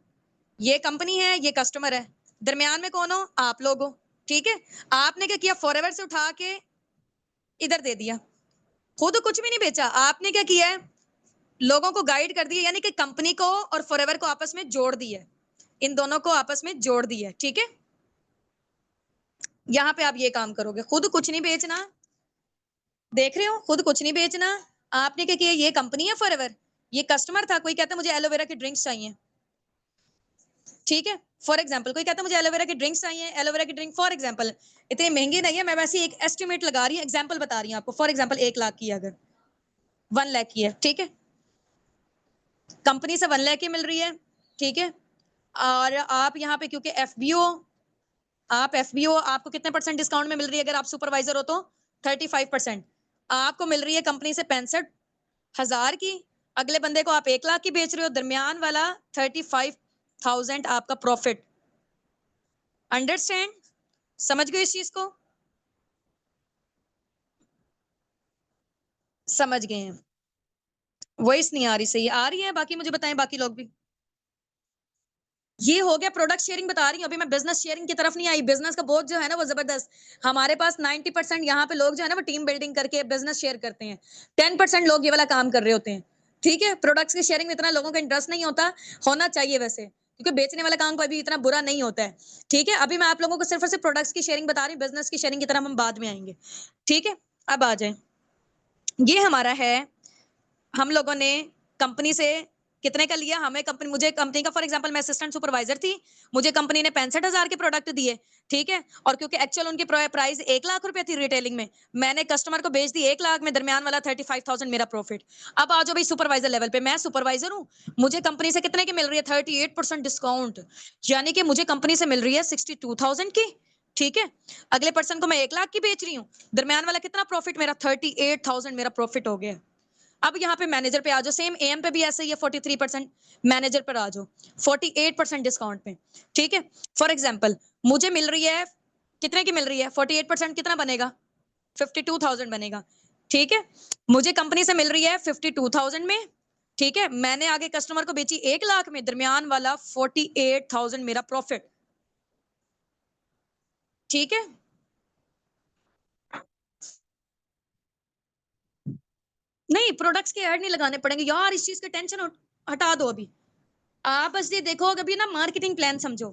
ये कंपनी है, ये कस्टमर है, दरमियान में कौन हो, आप लोग हो, ठीक है। आपने क्या किया, फॉरएवर से उठा के इधर दे दिया, खुद कुछ भी नहीं बेचा। आपने क्या किया है, लोगों को गाइड कर दिया, यानी कि कंपनी को और फॉरएवर को आपस में जोड़ दिया, इन दोनों को आपस में जोड़ दिया, ठीक है। यहाँ पे आप ये काम करोगे, खुद कुछ नहीं बेचना, देख रहे हो, खुद कुछ नहीं बेचना। आपने क्या किया, ये कंपनी है फॉरएवर, ये कस्टमर था। कोई कहता है मुझे एलोवेरा की ड्रिंक्स चाहिए, ठीक है। फॉर एग्जाम्पल कोई कहता है मुझे एलोवेरा की ड्रिंक्स चाहिए, एलोवेरा की ड्रिंक फॉर एग्जाम्पल इतनी महंगी नहीं है, मैं वैसे एक एस्टिमेट लगा रही हूँ, एग्जाम्पल बता रही हूँ आपको। फॉर एग्जाम्पल 1 लाख की है, अगर 1 लाख की है, ठीक है, कंपनी से 1 लाख की मिल रही है, ठीक है। और आप यहाँ पे क्योंकि एफबीओ, आप एफबीओ, आपको कितने परसेंट डिस्काउंट में मिल रही है अगर आप सुपरवाइजर हो तो 35%। आपको मिल रही है कंपनी से 65,000 की, अगले बंदे को आप 1 लाख की बेच रहे हो, दरमियान वाला 35,000 आपका प्रॉफिट। अंडरस्टैंड? समझ गए इस चीज को? समझ गए हैं। वॉइस नहीं आ रही सही, आ रही है? बाकी मुझे बताएं, बाकी लोग भी। ये हो गया प्रोडक्ट शेयरिंग बता रही हूँ, अभी मैं बिजनेस शेयरिंग की तरफ नहीं आई। बिजनेस का बोझ जो है ना वो जबरदस्त। हमारे पास 90% यहाँ पे लोग जो है ना वो टीम बिल्डिंग करके बिजनेस शेयर करते हैं। 10% लोग ये वाला काम कर रहे होते हैं। ठीक है, प्रोडक्ट्स की शेयरिंग में इतना लोगों का इंटरेस्ट नहीं होता, होना चाहिए वैसे, क्योंकि बेचने वाला काम कोई भी इतना बुरा नहीं होता है। ठीक है, अभी मैं आप लोगों को सिर्फ और सिर्फ प्रोडक्ट्स की शेयरिंग बता रही हूँ, बिजनेस की शेयरिंग की तरफ हम बाद में आएंगे। ठीक है, अब आ जाए। ये हमारा है, हम लोगों ने कंपनी से कितने का लिया, हमें कंपनी, मुझे कंपनी का, फॉर एग्जांपल मैं असिस्टेंट सुपरवाइजर थी, मुझे कंपनी ने 65,000 के प्रोडक्ट दिए। ठीक है, और क्योंकि एक्चुअल उनकी प्राइस 1 लाख रुपए थी रिटेलिंग में, मैंने कस्टमर को बेच दी 1 लाख में, दरमियान वाला 35,000 मेरा प्रॉफिट। अब आ जाओ भाई सुपरवाइजर लेवल पे, मैं सुपरवाइजर हूँ, मुझे कंपनी से कितने की मिल रही है, 38% डिस्काउंट, यानी कि मुझे कंपनी से मिल रही है 62,000 की। ठीक है, अगले पर्सन को मैं 1 लाख की बेच रही हूँ, दरमियान वाला कितना प्रॉफिट मेरा, 38,000 मेरा प्रॉफिट हो गया। अब यहाँ पे मैनेजर पे आ जाओ, सेम एम पे भी ऐसे ही है 43%, मैनेजर पर आ जाओ 48% डिस्काउंट में। ठीक है, फॉर एग्जाम्पल मुझे मिल रही है, कितने की मिल रही है, 48% कितना बनेगा, 52,000 बनेगा। ठीक है, मुझे कंपनी से मिल रही है 52,000 में। ठीक है, मैंने आगे कस्टमर को बेची 1 लाख में, दरमियान वाला 48,000 मेरा प्रॉफिट। ठीक है, नहीं प्रोडक्ट्स के ऐड नहीं लगाने पड़ेंगे यार, इस चीज का टेंशन हटा दो अभी। आप बस ये देखो, अभी ना मार्केटिंग प्लान समझो,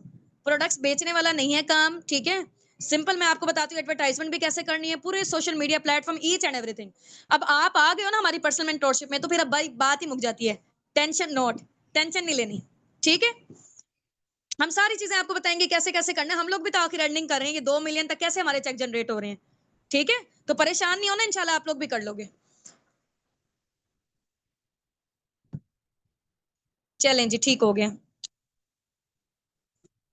प्रोडक्ट्स बेचने वाला नहीं है काम। ठीक है, सिंपल मैं आपको बताती हूँ एडवर्टाइजमेंट भी कैसे करनी है, पूरे social media platform, each and everything. अब आप आ गए हो ना हमारी पर्सनल मेंटोरशिप में, तो फिर अब भाई बात ही मुक जाती है। टेंशन नोट, टेंशन नहीं लेनी। ठीक है, हम सारी चीजें आपको बताएंगे कैसे कैसे करना है। हम लोग भी तो आखिर अर्निंग कर रहे हैं, ये 2 मिलियन तक कैसे हमारे चेक जनरेट हो रहे हैं। ठीक है, तो परेशान नहीं होना, इंशाल्लाह आप लोग भी कर लोगे। चलें जी, ठीक हो गया।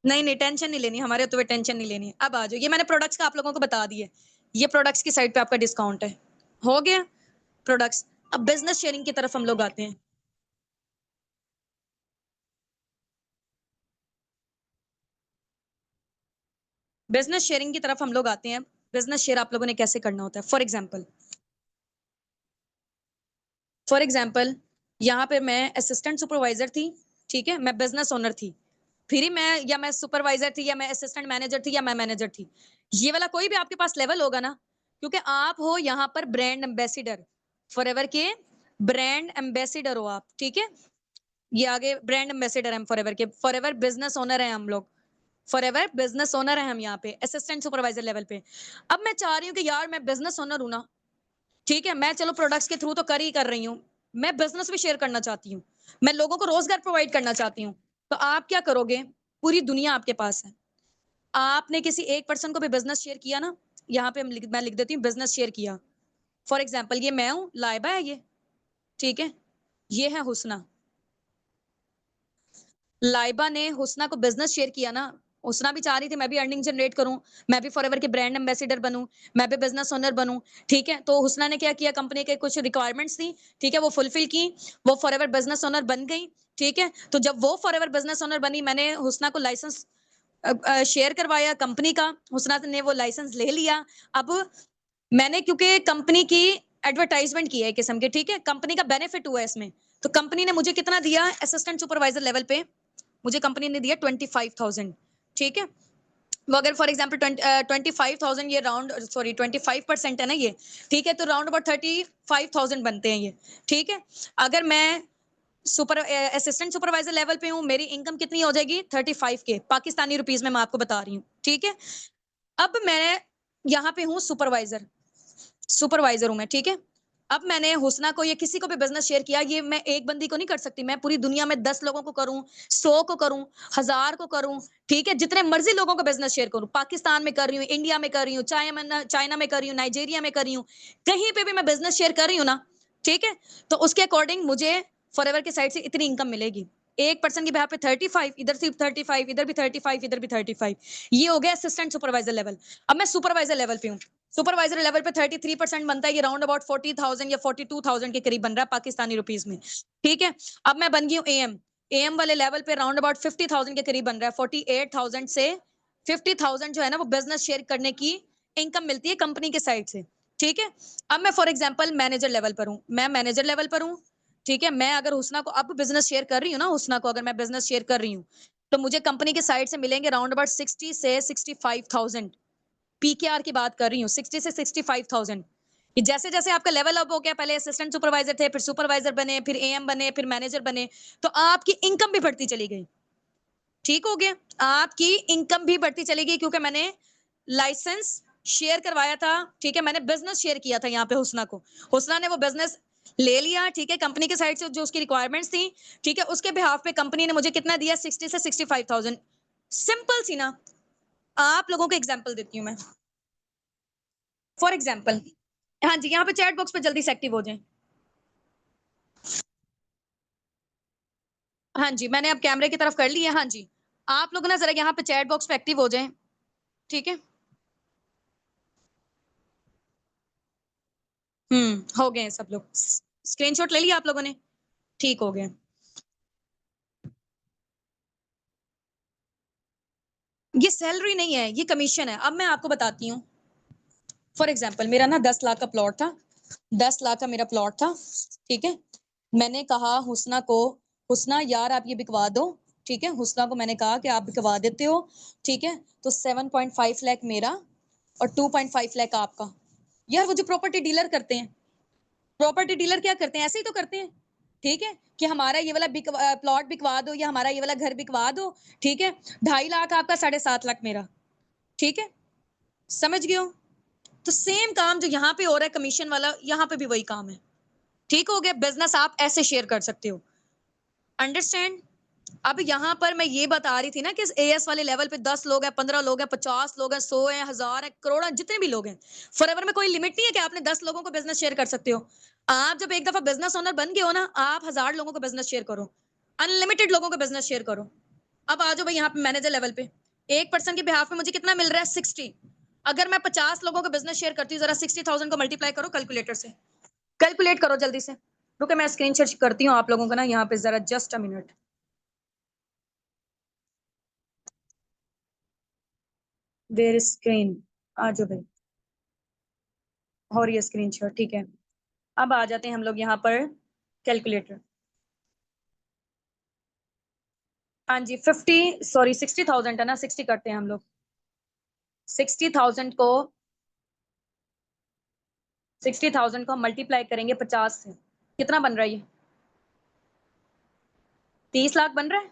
नहीं नहीं, टेंशन नहीं लेनी, हमारे होते हुए टेंशन नहीं लेनी। अब आ जाओ, ये मैंने प्रोडक्ट्स का आप लोगों को बता दिए, ये प्रोडक्ट्स की साइड पे आपका डिस्काउंट है, हो गया प्रोडक्ट्स। अब बिजनेस शेयरिंग की तरफ हम लोग आते हैं। बिजनेस शेयरिंग की तरफ हम लोग आते हैं। बिजनेस शेयर आप लोगों ने कैसे करना होता है, फॉर एग्जाम्पल यहाँ पे मैं असिस्टेंट सुपरवाइजर थी। ठीक है, मैं बिजनेस ओनर थी, फिर ही मैं, या मैं सुपरवाइजर थी, या मैं असिस्टेंट मैनेजर थी, या मैं मैनेजर थी। ये वाला कोई भी आपके पास लेवल होगा ना, क्योंकि आप हो यहाँ पर ब्रांड एम्बेसिडर, फॉरएवर के ब्रांड एम्बेसिडर हो आप। ठीक है, ये आगे ब्रांड एम्बेसिडर हम फॉरएवर के, फॉरएवर बिजनेस ओनर है हम लोग, फॉरएवर बिजनेस ओनर है हम यहाँ पे असिस्टेंट सुपरवाइजर लेवल पे। अब मैं चाह रही हूँ कि यार मैं बिजनेस ओनर हूं ना, ठीक है, मैं चलो प्रोडक्ट्स के थ्रू तो कर ही कर रही हूँ, मैं बिजनेस भी शेयर करना चाहती हूँ, मैं लोगों को रोजगार प्रोवाइड करना चाहती हूँ। तो आप क्या करोगे, पूरी दुनिया आपके पास है, आपने किसी एक पर्सन को भी बिजनेस शेयर किया ना, यहाँ पे मैं लिख देती हूँ बिजनेस शेयर किया। फॉर एग्जाम्पल ये मैं हूँ, लाइबा है ये। ठीक है, ये है हुसना, लाइबा ने हुसना को बिजनेस शेयर किया ना, हुसना भी चाह रही थी मैं भी अर्निंग जनरेट करूं, मैं भी फॉरएवर के ब्रांड एम्बेसडर बनूं, मैं भी बिजनेस ओनर बनूं। ठीक है, तो हुसना ने क्या किया, कंपनी के कुछ रिक्वायरमेंट्स थी, ठीक है, वो फुलफिल की, वो फॉरएवर बिजनेस ओनर बन गई। ठीक है, तो जब वो फॉरएवर बिजनेस ओनर बनी, मैंने हुसना को लाइसेंस शेयर करवाया कंपनी का, हुसना ने वो लाइसेंस ले लिया। अब मैंने क्योंकि कंपनी की एडवर्टाइजमेंट की है एक किस्म की, ठीक है, कंपनी का बेनिफिट हुआ है इसमें, तो कंपनी ने मुझे कितना दिया, असिस्टेंट सुपरवाइजर लेवल पे मुझे कंपनी ने दिया 25,000। ठीक है, वो अगर फॉर एग्जाम्पल 25,000, ये राउंड, सॉरी 25% है ना ये। ठीक है, तो राउंड अबाउट 35,000 बनते हैं ये। ठीक है, अगर मैं सुपर असिस्टेंट सुपरवाइजर लेवल पे हूँ, मेरी इनकम कितनी हो जाएगी, 35 के पाकिस्तानी रुपीज में मैं आपको बता रही हूँ। ठीक है, अब मैं यहाँ पे हूँ सुपरवाइजर, सुपरवाइजर हूं मैं। ठीक है, अब मैंने हुसना को या किसी को भी बिजनेस शेयर किया, ये मैं एक बंदी को नहीं कर सकती, मैं पूरी दुनिया में 10 लोगों को करूं, 100 को करूं, 1000 को करूं। ठीक है, जितने मर्जी लोगों को बिजनेस शेयर करूं, पाकिस्तान में कर रही हूँ, इंडिया में कर रही हूँ, चाइना में कर रही हूँ, नाइजीरिया में कर रही हूँ, कहीं पे भी मैं बिजनेस शेयर कर रही हूँ ना। ठीक है, तो उसके अकॉर्डिंग मुझे फॉरएवर की साइड से इतनी इनकम मिलेगी। एक पर्सन की बिहार पे 35, इधर सिर्फ 35, इधर भी 35, इधर भी 35। ये हो गया असिस्टेंट सुपरवाइजर लेवल। अब मैं सुपरवाइजर लेवल पे हूँ, सुपरवाइजर लेवल पे 33% बनता है, ये राउंड अबाउट 40,000 या 42,000 के करीब बन रहा है पाकिस्तानी रुपीस में। ठीक है, अब मैं बन गई हूँ एएम। एएम वाले लेवल पे राउंड अबाउट 50,000 के करीब बन रहा है। 48,000 से 50,000 जो है ना वो बिजनेस शेयर करने की इनकम मिलती है कंपनी के साइड से। ठीक है, अब मैं फॉर एग्जाम्पल मैनेजर लेवल पर हूँ, मैं मैनेजर लेवल पर हूँ। ठीक है, मैं अगर हुसना को अब बिजनेस शेयर कर रही हूँ ना, हुसना को अगर मैं बिजनेस शेयर कर रही हूँ तो मुझे कंपनी के साइड से मिलेंगे राउंड अबाउट 60 से 65,000। पीकेआर की बात कर रही हूँ, 60 से 65,000। जैसे जैसे आपका लेवल अप हो गया, पहले असिस्टेंट सुपरवाइजर थे, फिर सुपरवाइजर बने, फिर एएम बने, फिर मैनेजर बने, तो आपकी इनकम भी बढ़ती चली गई। ठीक हो गया, आपकी इनकम भी बढ़ती चली गई क्योंकि मैंने लाइसेंस शेयर करवाया था। ठीक है, मैंने बिजनेस शेयर किया था यहाँ पे हुसना को, हुसना ने वो बिजनेस ले लिया। ठीक है, कंपनी के साइड से जो उसकी रिक्वायरमेंट्स थी, ठीक है, उसके बिहाफ पे कंपनी ने मुझे कितना दिया, 60 से 65,000। सिंपल सी ना। आप लोगों को एग्जांपल देती हूँ मैं, फॉर एग्जाम्पल। हाँ जी, यहाँ पे चैट बॉक्स पे जल्दी से एक्टिव हो जाएं। हाँ जी, मैंने अब कैमरे की तरफ कर ली है। हाँ जी, आप लोग ना जरा यहाँ पे चैट बॉक्स पे एक्टिव हो जाएं। ठीक है, हो गए हैं सब लोग। स्क्रीनशॉट ले लिया आप लोगों ने? ठीक हो गया। ये सैलरी नहीं है, ये कमीशन है। अब मैं आपको बताती हूँ। फॉर एग्जाम्पल, मेरा ना 10 लाख का प्लॉट था, 10 लाख का मेरा प्लॉट था। ठीक है, मैंने कहा हुसना को, हुसना यार आप ये बिकवा दो। ठीक है, हुसना को मैंने कहा कि आप बिकवा देते हो। ठीक है, तो 7.5 लाख मेरा और 2.5 लाख आपका। यार वो जो प्रॉपर्टी डीलर करते हैं, प्रॉपर्टी डीलर क्या करते हैं, ऐसे ही तो करते हैं। ठीक है, कि हमारा ये वाला प्लॉट बिकवा दो या हमारा ये वाला घर बिकवा दो। ठीक है, 2.5 लाख आपका, 7.5 लाख मेरा। ठीक है, समझ गए हो? तो सेम काम जो यहाँ पे हो रहा है कमीशन वाला, यहाँ पे भी वही काम है। ठीक हो गया, बिजनेस आप ऐसे शेयर कर सकते हो। अंडरस्टैंड? अब यहाँ पर मैं ये बता रही थी ना कि एएस वाले लेवल पे 10 लोग हैं, 15 लोग हैं, 50 लोग हैं, 100 हैं, 1000 है, करोड़ है, जितने भी लोग हैं। फॉरएवर में कोई लिमिट नहीं है कि आपने 10 लोगों को बिजनेस शेयर कर सकते हो। आप जब एक दफा बिजनेस ओनर बन गए हो ना, आप 1000 लोगों को बिजनेस शेयर करो, अनलिमिटेड लोगों को बिजनेस शेयर करो। अब आ जाओ भाई यहाँ पे मैनेजर लेवल पे, एक पर्सन के बिहाफ में मुझे कितना मिल रहा है, 60। अगर मैं 50 लोगों को बिजनेस शेयर करती हूँ, जरा 60,000 को मल्टीप्लाई करो कैलकुलेटर से, कैलकुलेट करो जल्दी से। रुको मैं स्क्रीन शेयर करती हूँ आप लोगों को ना यहाँ पे, जरा just a minute. Where screen, आ जाओ भाई, और ये स्क्रीन शेयर। ठीक है, अब आ जाते हैं हम लोग यहाँ पर कैलकुलेटर। हाँ जी, 60,000 है ना, 60 करते हैं हम लोग। 60,000 को 60,000 को हम मल्टीप्लाई करेंगे 50 से, कितना बन रहा है ये? 30 लाख बन रहा है,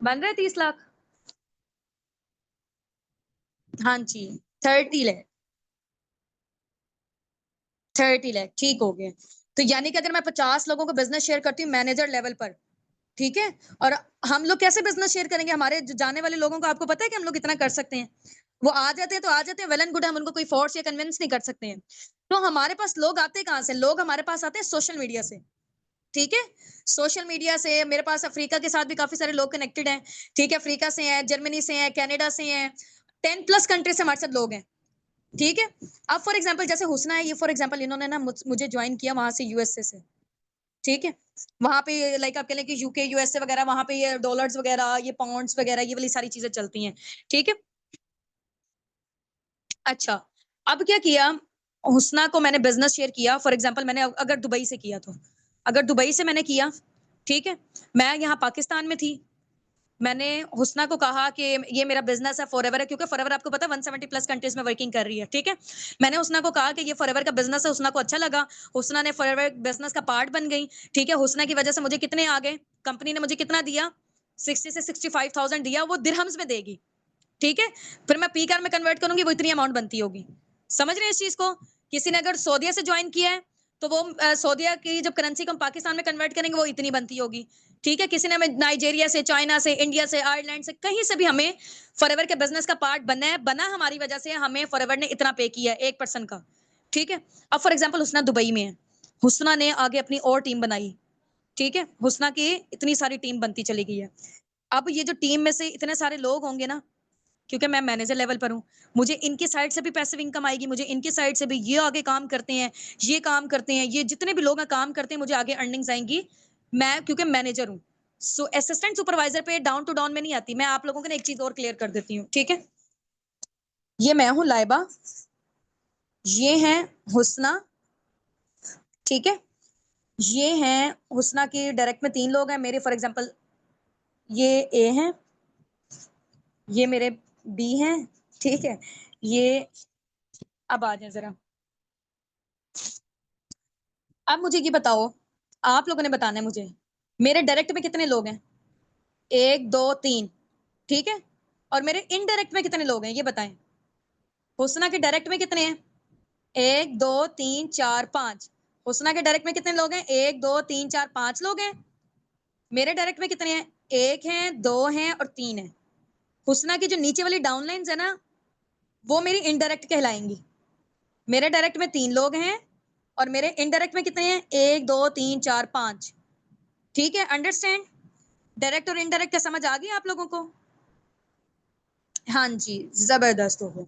बन रहा है 30 लाख। हाँ जी, 30 लाख, 30 लाख, ठीक हो गए। तो यानी कि अगर मैं 50 लोगों को बिजनेस शेयर करती हूँ मैनेजर लेवल पर, ठीक है, और हम लोग कैसे बिजनेस शेयर करेंगे, हमारे जाने वाले लोगों को आपको पता है कि हम लोग इतना कर सकते हैं। वो आ जाते हैं तो आ जाते हैं, वेल एंड गुड, हम उनको कोई फोर्स या कन्विंस नहीं कर सकते हैं। तो हमारे पास लोग आते कहाँ से, लोग हमारे पास आते हैं सोशल मीडिया से। ठीक है, सोशल मीडिया से मेरे पास अफ्रीका के साथ भी काफी सारे लोग कनेक्टेड हैं। ठीक है, अफ्रीका से हैं, जर्मनी से हैं, कनाडा से हैं, 10+ कंट्री से हमारे साथ लोग हैं। ठीक है, अब फॉर एग्जांपल जैसे हुसना है, ये फॉर एग्जांपल इन्होंने ना मुझे ज्वाइन किया वहां से, यूएसए से। ठीक है, वहां पे लाइक आप कह लें कि यूके यूएसए वगैरह, वहां पे ये डॉलर्स वगैरह, ये पाउंड्स वगैरह, ये वाली सारी चीजें चलती हैं। ठीक है, अच्छा, अब क्या किया, हुसना को मैंने बिजनेस शेयर किया। फॉर एग्जांपल मैंने अगर दुबई से किया तो, अगर दुबई से मैंने किया, ठीक है, मैं यहाँ पाकिस्तान में थी, मैंने हुसना को कहा कि ये मेरा बिजनेस है, फॉरएवर है, क्योंकि फॉरएवर आपको पता है 170+ कंट्रीज में वर्किंग कर रही है। ठीक है, मैंने हुसना को कहा कि ये फॉरएवर का बिजनेस है, हुसना को अच्छा लगा, हुसना ने फॉरएवर बिजनेस का पार्ट बन गई। ठीक है, हुसना की वजह से मुझे कितने आ गए, कंपनी ने मुझे कितना दिया, 60 से 65,000 दिया, वो दिरहम्स में देगी। ठीक है, फिर मैं पी कार में कन्वर्ट करूंगी, वो इतनी अमाउंट बनती होगी। समझ रहे हैं इस चीज को? किसी ने अगर सऊदिया से ज्वाइन किया है तो वो सऊदिया की जब करेंसी को हम पाकिस्तान में कन्वर्ट करेंगे वो इतनी बनती होगी। ठीक है, किसी ने हमें नाइजीरिया से, चाइना से, इंडिया से, आयरलैंड से, कहीं से भी हमें फॉरएवर के बिजनेस का पार्ट बनना है, बना हमारी वजह से, हमें फॉरएवर ने इतना पे किया है एक पर्सन का। ठीक है, अब फॉर एग्जाम्पल हुसना दुबई में है, हुसना ने आगे अपनी और टीम बनाई। ठीक है, हुसना की इतनी सारी टीम बनती चली गई है। अब ये जो टीम में से इतने सारे लोग होंगे ना, क्योंकि मैं मैनेजर लेवल पर हूँ। मुझे इनकी साइड से भी पैसिव इनकम आएगी, मुझे इनकी साइड से भी, ये आगे काम करते हैं, ये काम करते हैं, ये जितने भी लोग काम करते हैं, मुझे आगे अर्निंग्स आएंगी, मैं क्योंकि मैनेजर हूँ। सो असिस्टेंट सुपरवाइजर पे डाउन टू डाउन में नहीं आती। मैं आप लोगों को ना एक चीज और क्लियर कर देती हूँ, ठीक है। ये मैं हूँ लाइबा, ये है हुस्ना, ठीक है। ये हैं हुस्ना की डायरेक्ट में 3 लोग हैं मेरे, फॉर एग्जांपल ये ए हैं, ये मेरे बी हैं, ठीक है। ये अब आ जाए जरा, अब मुझे ये बताओ, आप लोगों ने बताना है मुझे, मेरे डायरेक्ट में कितने लोग हैं? 1 2 3, ठीक है। और मेरे इनडायरेक्ट में कितने लोग हैं ये बताएं। हुस्ना के डायरेक्ट में कितने हैं? 1 2 3 4 5। हुस्ना के डायरेक्ट में कितने लोग हैं? 1 2 3 4 5 लोग हैं। मेरे डायरेक्ट में कितने हैं? 1 है, 2 हैं और 3 है। हुस्ना की जो नीचे वाली डाउनलाइंस है ना, वो मेरी इनडायरेक्ट कहलाएंगी। मेरे डायरेक्ट में 3 लोग हैं और मेरे इनडायरेक्ट में कितने हैं? 1 2 3 4 5, ठीक है। अंडरस्टैंड? डायरेक्ट और इनडायरेक्ट का समझ आ गया आप लोगों को? हाँ जी, जबरदस्त हो गया।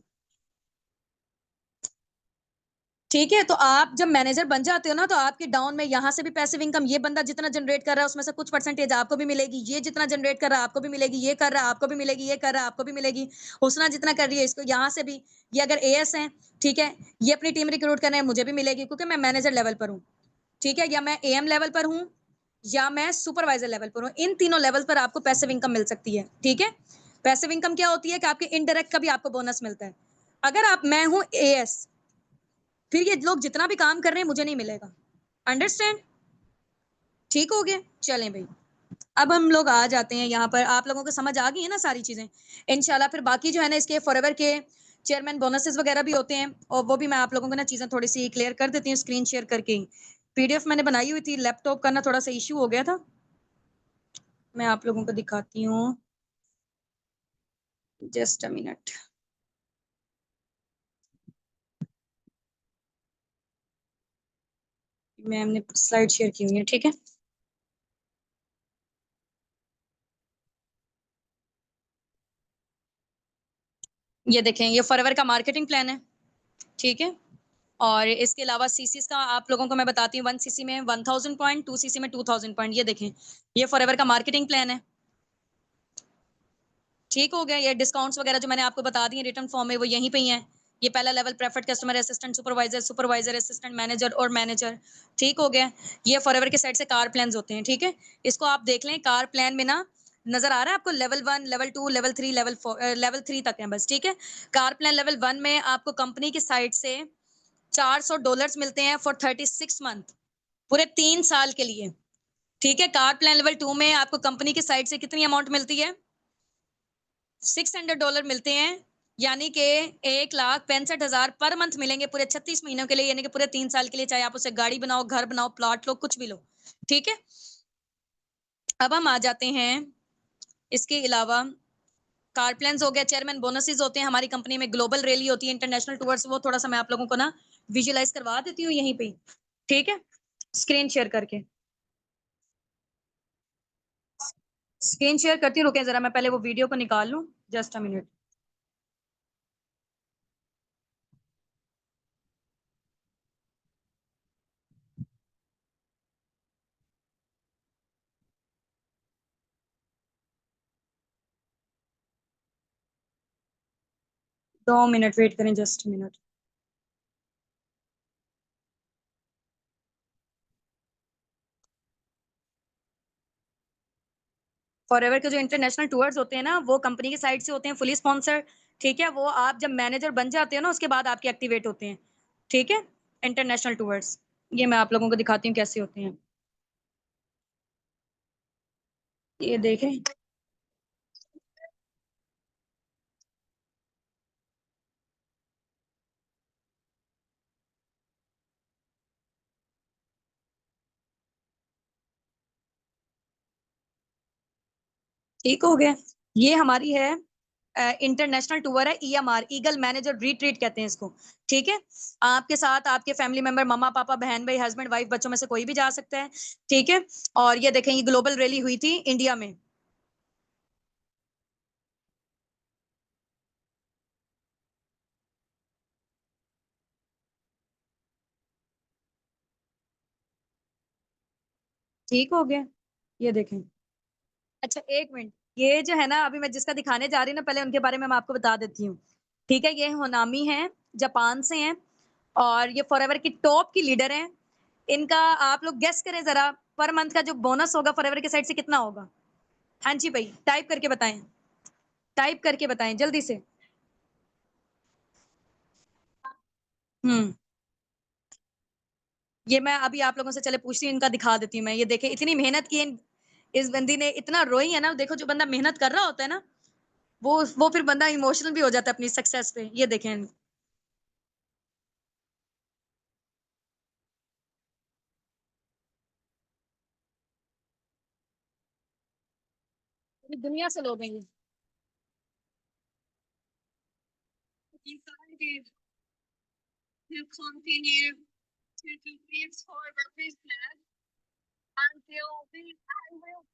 ठीक है, तो आप जब मैनेजर बन जाते हो ना, तो आपके डाउन में यहाँ से भी पैसिव इनकम, ये बंदा जितना जनरेट कर रहा है उसमें से कुछ परसेंटेज आपको भी मिलेगी, ये जितना जनरेट कर रहा है आपको भी मिलेगी, ये कर रहा है आपको भी मिलेगी, ये कर रहा है आपको भी मिलेगी। हुस्ना जितना कर रही है इसको यहाँ से भी, ये अगर एएस है, ठीक है, ये अपनी टीम रिक्रूट कर रहे हैं, मुझे भी मिलेगी क्योंकि मैं मैनेजर लेवल पर हूँ, ठीक है। या मैं एएम लेवल पर हूँ या मैं सुपरवाइजर लेवल पर हूँ, इन तीनों लेवल पर आपको पैसिव इनकम मिल सकती है, ठीक है। पैसिव इनकम क्या होती है कि आपके इनडायरेक्ट का भी आपको बोनस मिलता है। अगर आप, मैं हूँ एएस, फिर ये लोग जितना भी काम कर रहे हैं मुझे नहीं मिलेगा। अंडरस्टैंड? ठीक हो गया? चलें भाई, अब हम लोग आ जाते हैं यहाँ पर। आप लोगों को समझ आ गई है ना सारी चीजें? इंशाल्लाह फिर बाकी जो है ना, इसके फॉरएवर के चेयरमैन बोनसेस वगैरह भी होते हैं, और वो भी मैं आप लोगों को ना चीजें थोड़ी सी क्लियर कर देती हूँ स्क्रीन शेयर करके ही। पीडीएफ मैंने बनाई हुई थी, लैपटॉप का ना थोड़ा सा इश्यू हो गया था, मैं आप लोगों को दिखाती हूँ, जस्ट अ मिनट। मैंने स्लाइड शेयर की हुई है, ठीक है। ये देखें, ये फॉरएवर का मार्केटिंग प्लान है, ठीक है। और इसके अलावा सीसीस का आप लोगों को मैं बताती हूँ, 1 सीसी में 1000 पॉइंट, 2 सीसी में 2000 पॉइंट। ये देखें, ये फॉरएवर का मार्केटिंग प्लान है, ठीक हो गया। ये डिस्काउंट्स वगैरह जो मैंने आपको बता दी रिटर्न फॉर्म में, वो यहीं पे ही है। ये पहला level preferred customer, assistant supervisor, supervisor assistant, manager और मैनेजर, ठीक हो गया। ये फॉरएवर के साइड से कार प्लान होते हैं, ठीक है। इसको आप देख लें, कार प्लान में ना नजर आ रहा है आपको level 1, level 2, level 3, level 4, level 3 तक है बस, ठीक है। कार प्लान लेवल 1 में आपको कंपनी की साइड से $400 मिलते हैं फॉर 36 मंथ, पूरे 3 साल के लिए, ठीक है। कार प्लान लेवल 2 में आपको कंपनी की साइड से कितनी अमाउंट मिलती है? $600 मिलते हैं, यानी कि 1,65,000 पर मंथ मिलेंगे पूरे 36 महीनों के लिए, यानी कि पूरे 3 साल के लिए, चाहे आप उसे गाड़ी बनाओ, घर बनाओ, प्लॉट लो, कुछ भी लो, ठीक है। अब हम आ जाते हैं, इसके अलावा कार प्लान हो गया, चेयरमैन बोनसेस होते हैं हमारी कंपनी में, ग्लोबल रैली होती है, इंटरनेशनल टूर्स, वो थोड़ा सा मैं आप लोगों को ना विजुअलाइज करवा देती हूँ यहीं पे, ठीक है, स्क्रीन शेयर करके। स्क्रीन शेयर करती रुके जरा, मैं पहले वो वीडियो को निकाल लूं, just a minute. 2 minute wait करें, जस्ट मिनट। फॉरएवर के जो इंटरनेशनल टूर्स होते हैं ना, वो कंपनी की साइड से होते हैं, फुली स्पॉन्सर्ड, ठीक है। वो आप जब मैनेजर बन जाते हो ना, उसके बाद आपके एक्टिवेट होते हैं, ठीक है, इंटरनेशनल टूर्स। ये मैं आप लोगों को दिखाती हूँ कैसे होते हैं, ये देखें। ठीक हो गया। ये हमारी है इंटरनेशनल टूर है, ईएमआर, ईगल मैनेजर रिट्रीट कहते हैं इसको, ठीक है। आपके साथ आपके फैमिली मेंबर, मम्मा पापा, बहन भाई, हस्बैंड वाइफ, बच्चों में से कोई भी जा सकता है, ठीक है। और ये देखें, ये ग्लोबल रैली हुई थी इंडिया में, ठीक हो गया। ये देखें। अच्छा, 1 मिनट। ये जो है ना, अभी मैं जिसका दिखाने जा रही हूँ ना, पहले उनके बारे में मैं आपको बता देती हूँ। ठीक है? ये होनामी हैं, जापान से हैं और ये फॉरएवर की टॉप की लीडर हैं। इनका आप लोग गेस करें ज़रा, पर मंथ का जो बोनस होगा फॉरएवर की साइड से कितना होगा? हाँ जी भई, टाइप करके बताएँ। टाइप करके बताएँ जल्दी से। हुँ। ये मैं अभी आप लोगों से चले पूछती हूँ, इनका दिखा देती हूँ मैं। ये देखें, इतनी मेहनत की इन इस बंदी ने, इतना रोई है ना, देखो जो बंदा मेहनत कर रहा होता है ना, वो फिर बंदा इमोशनल भी हो जाता है अपनी सक्सेस पे। ये देखें। पूरी दुनिया से लोग हैं ये। You can't to continue to do this for the business until the I will.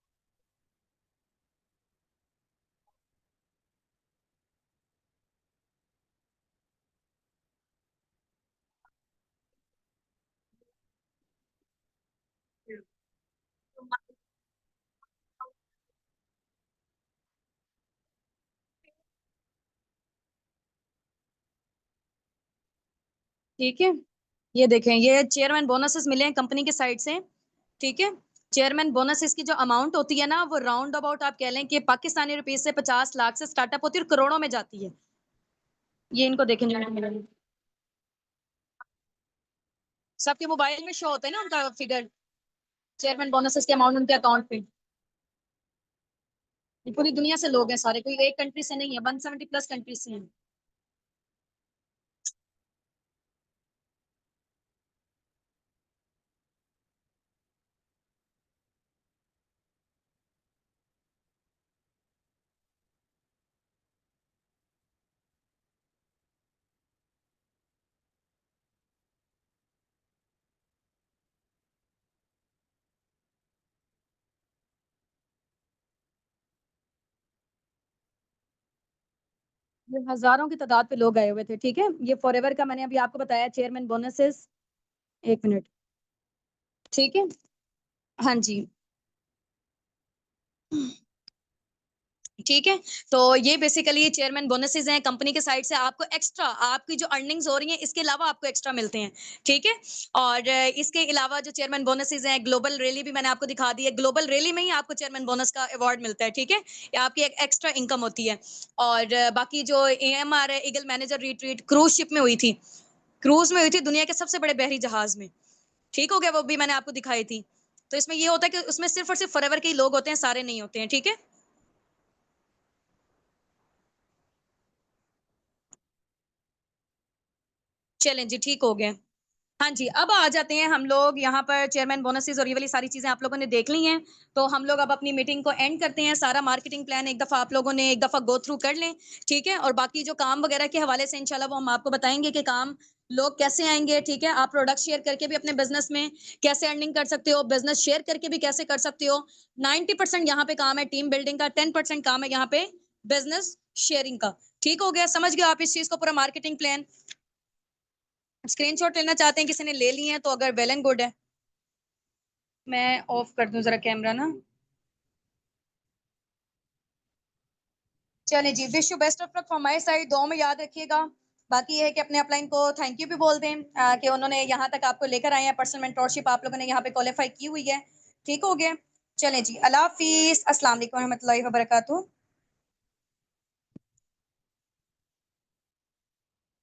ठीक है? ये देखें, ये चेयरमैन बोनसेस मिले हैं कंपनी की साइड से, ठीक है? चेयरमैन बोनसेस की जो अमाउंट होती है ना, वो राउंड अबाउट आप कह लें कि पाकिस्तानी रुपीज़ से 50 लाख से स्टार्टअप होती है और करोड़ों में जाती है। ये इनको देखें जो मिले हैं। सबके मोबाइल में शो होता है ना उनका फिगर, चेयरमैन बोनसेस के अमाउंट उनके अकाउंट पे। ये पूरी दुनिया से लोग हैं सारे, कोई एक कंट्री से नहीं है, 170 प्लस कंट्री से हैं। ये हज़ारों की तादाद पे लोग आए हुए थे, ठीक है? ये फॉरएवर का मैंने अभी आपको बताया चेयरमैन बोनसेस। 1 मिनट, ठीक है? हाँ जी। ठीक है? तो ये बेसिकली चेयरमैन बोनसेस हैं कंपनी के साइड से, आपको एक्स्ट्रा आपकी जो अर्निंग्स हो रही हैं, इसके अलावा आपको एक्स्ट्रा मिलते हैं, ठीक है? और इसके अलावा जो चेयरमैन बोनसेस हैं, ग्लोबल रैली भी मैंने आपको दिखा दी है। ग्लोबल रैली में ही आपको चेयरमैन बोनस का अवार्ड मिलता है, ठीक है? ये आपकी एक एक्स्ट्रा इनकम होती है। और बाकी जो एएमआर है, eagle manager retreat cruise ship में हुई थी। क्रूज़ में हुई थी दुनिया के सबसे बड़े बहरी जहाज़ में। ठीक हो गया? वो भी मैंने आपको दिखाई थी। तो इसमें ये होता है कि उसमें सिर्फ़ और सिर्फ़ फॉरएवर के ही लोग होते हैं, सारे नहीं होते हैं, ठीक है? चलें जी, ठीक हो गया। हाँ जी, अब आ जाते हैं हम लोग यहाँ पर चेयरमैन बोनसेस और ये वाली सारी चीज़ें आप लोगों ने देख ली हैं, तो हम लोग अब अपनी मीटिंग को एंड करते हैं। सारा मार्केटिंग प्लान एक दफ़ा आप लोगों ने एक दफ़ा गो थ्रू कर लें, ठीक है? और बाकी जो काम वगैरह के हवाले से इंशाल्लाह वो हम आपको बताएँगे कि काम लोग कैसे आएँगे, ठीक है? आप प्रोडक्ट शेयर करके भी अपने बिज़नेस में कैसे अर्निंग कर सकते हो, बिज़नेस शेयर करके भी कैसे कर सकते हो। 90% यहाँ पे काम है टीम बिल्डिंग का, 10% काम है यहाँ पे बिज़नेस शेयरिंग का। ठीक हो गया? समझ गए आप इस चीज़ को पूरा मार्केटिंग प्लान? स्क्रीनशॉट लेना चाहते हैं, किसी ने ले लिए हैं तो अगर वेल एंड गुड है। मैं ऑफ कर दूं जरा कैमरा ना। चलें जी, wish you best of luck from my side, दुआओं में याद रखिएगा। बाकी ये है कि अपने अपलाइन को थैंक यू भी बोल दें कि उन्होंने यहाँ तक आपको लेकर आए हैं, पर्सनल मेंटरशिप आप लोगों ने यहाँ पे क्वालीफाई की हुई है। ठीक हो गया? चलें जी, अल्लाह हाफ़िज़, अस्सलाम वालेकुम रहमतुल्लाहि व बरकातहू।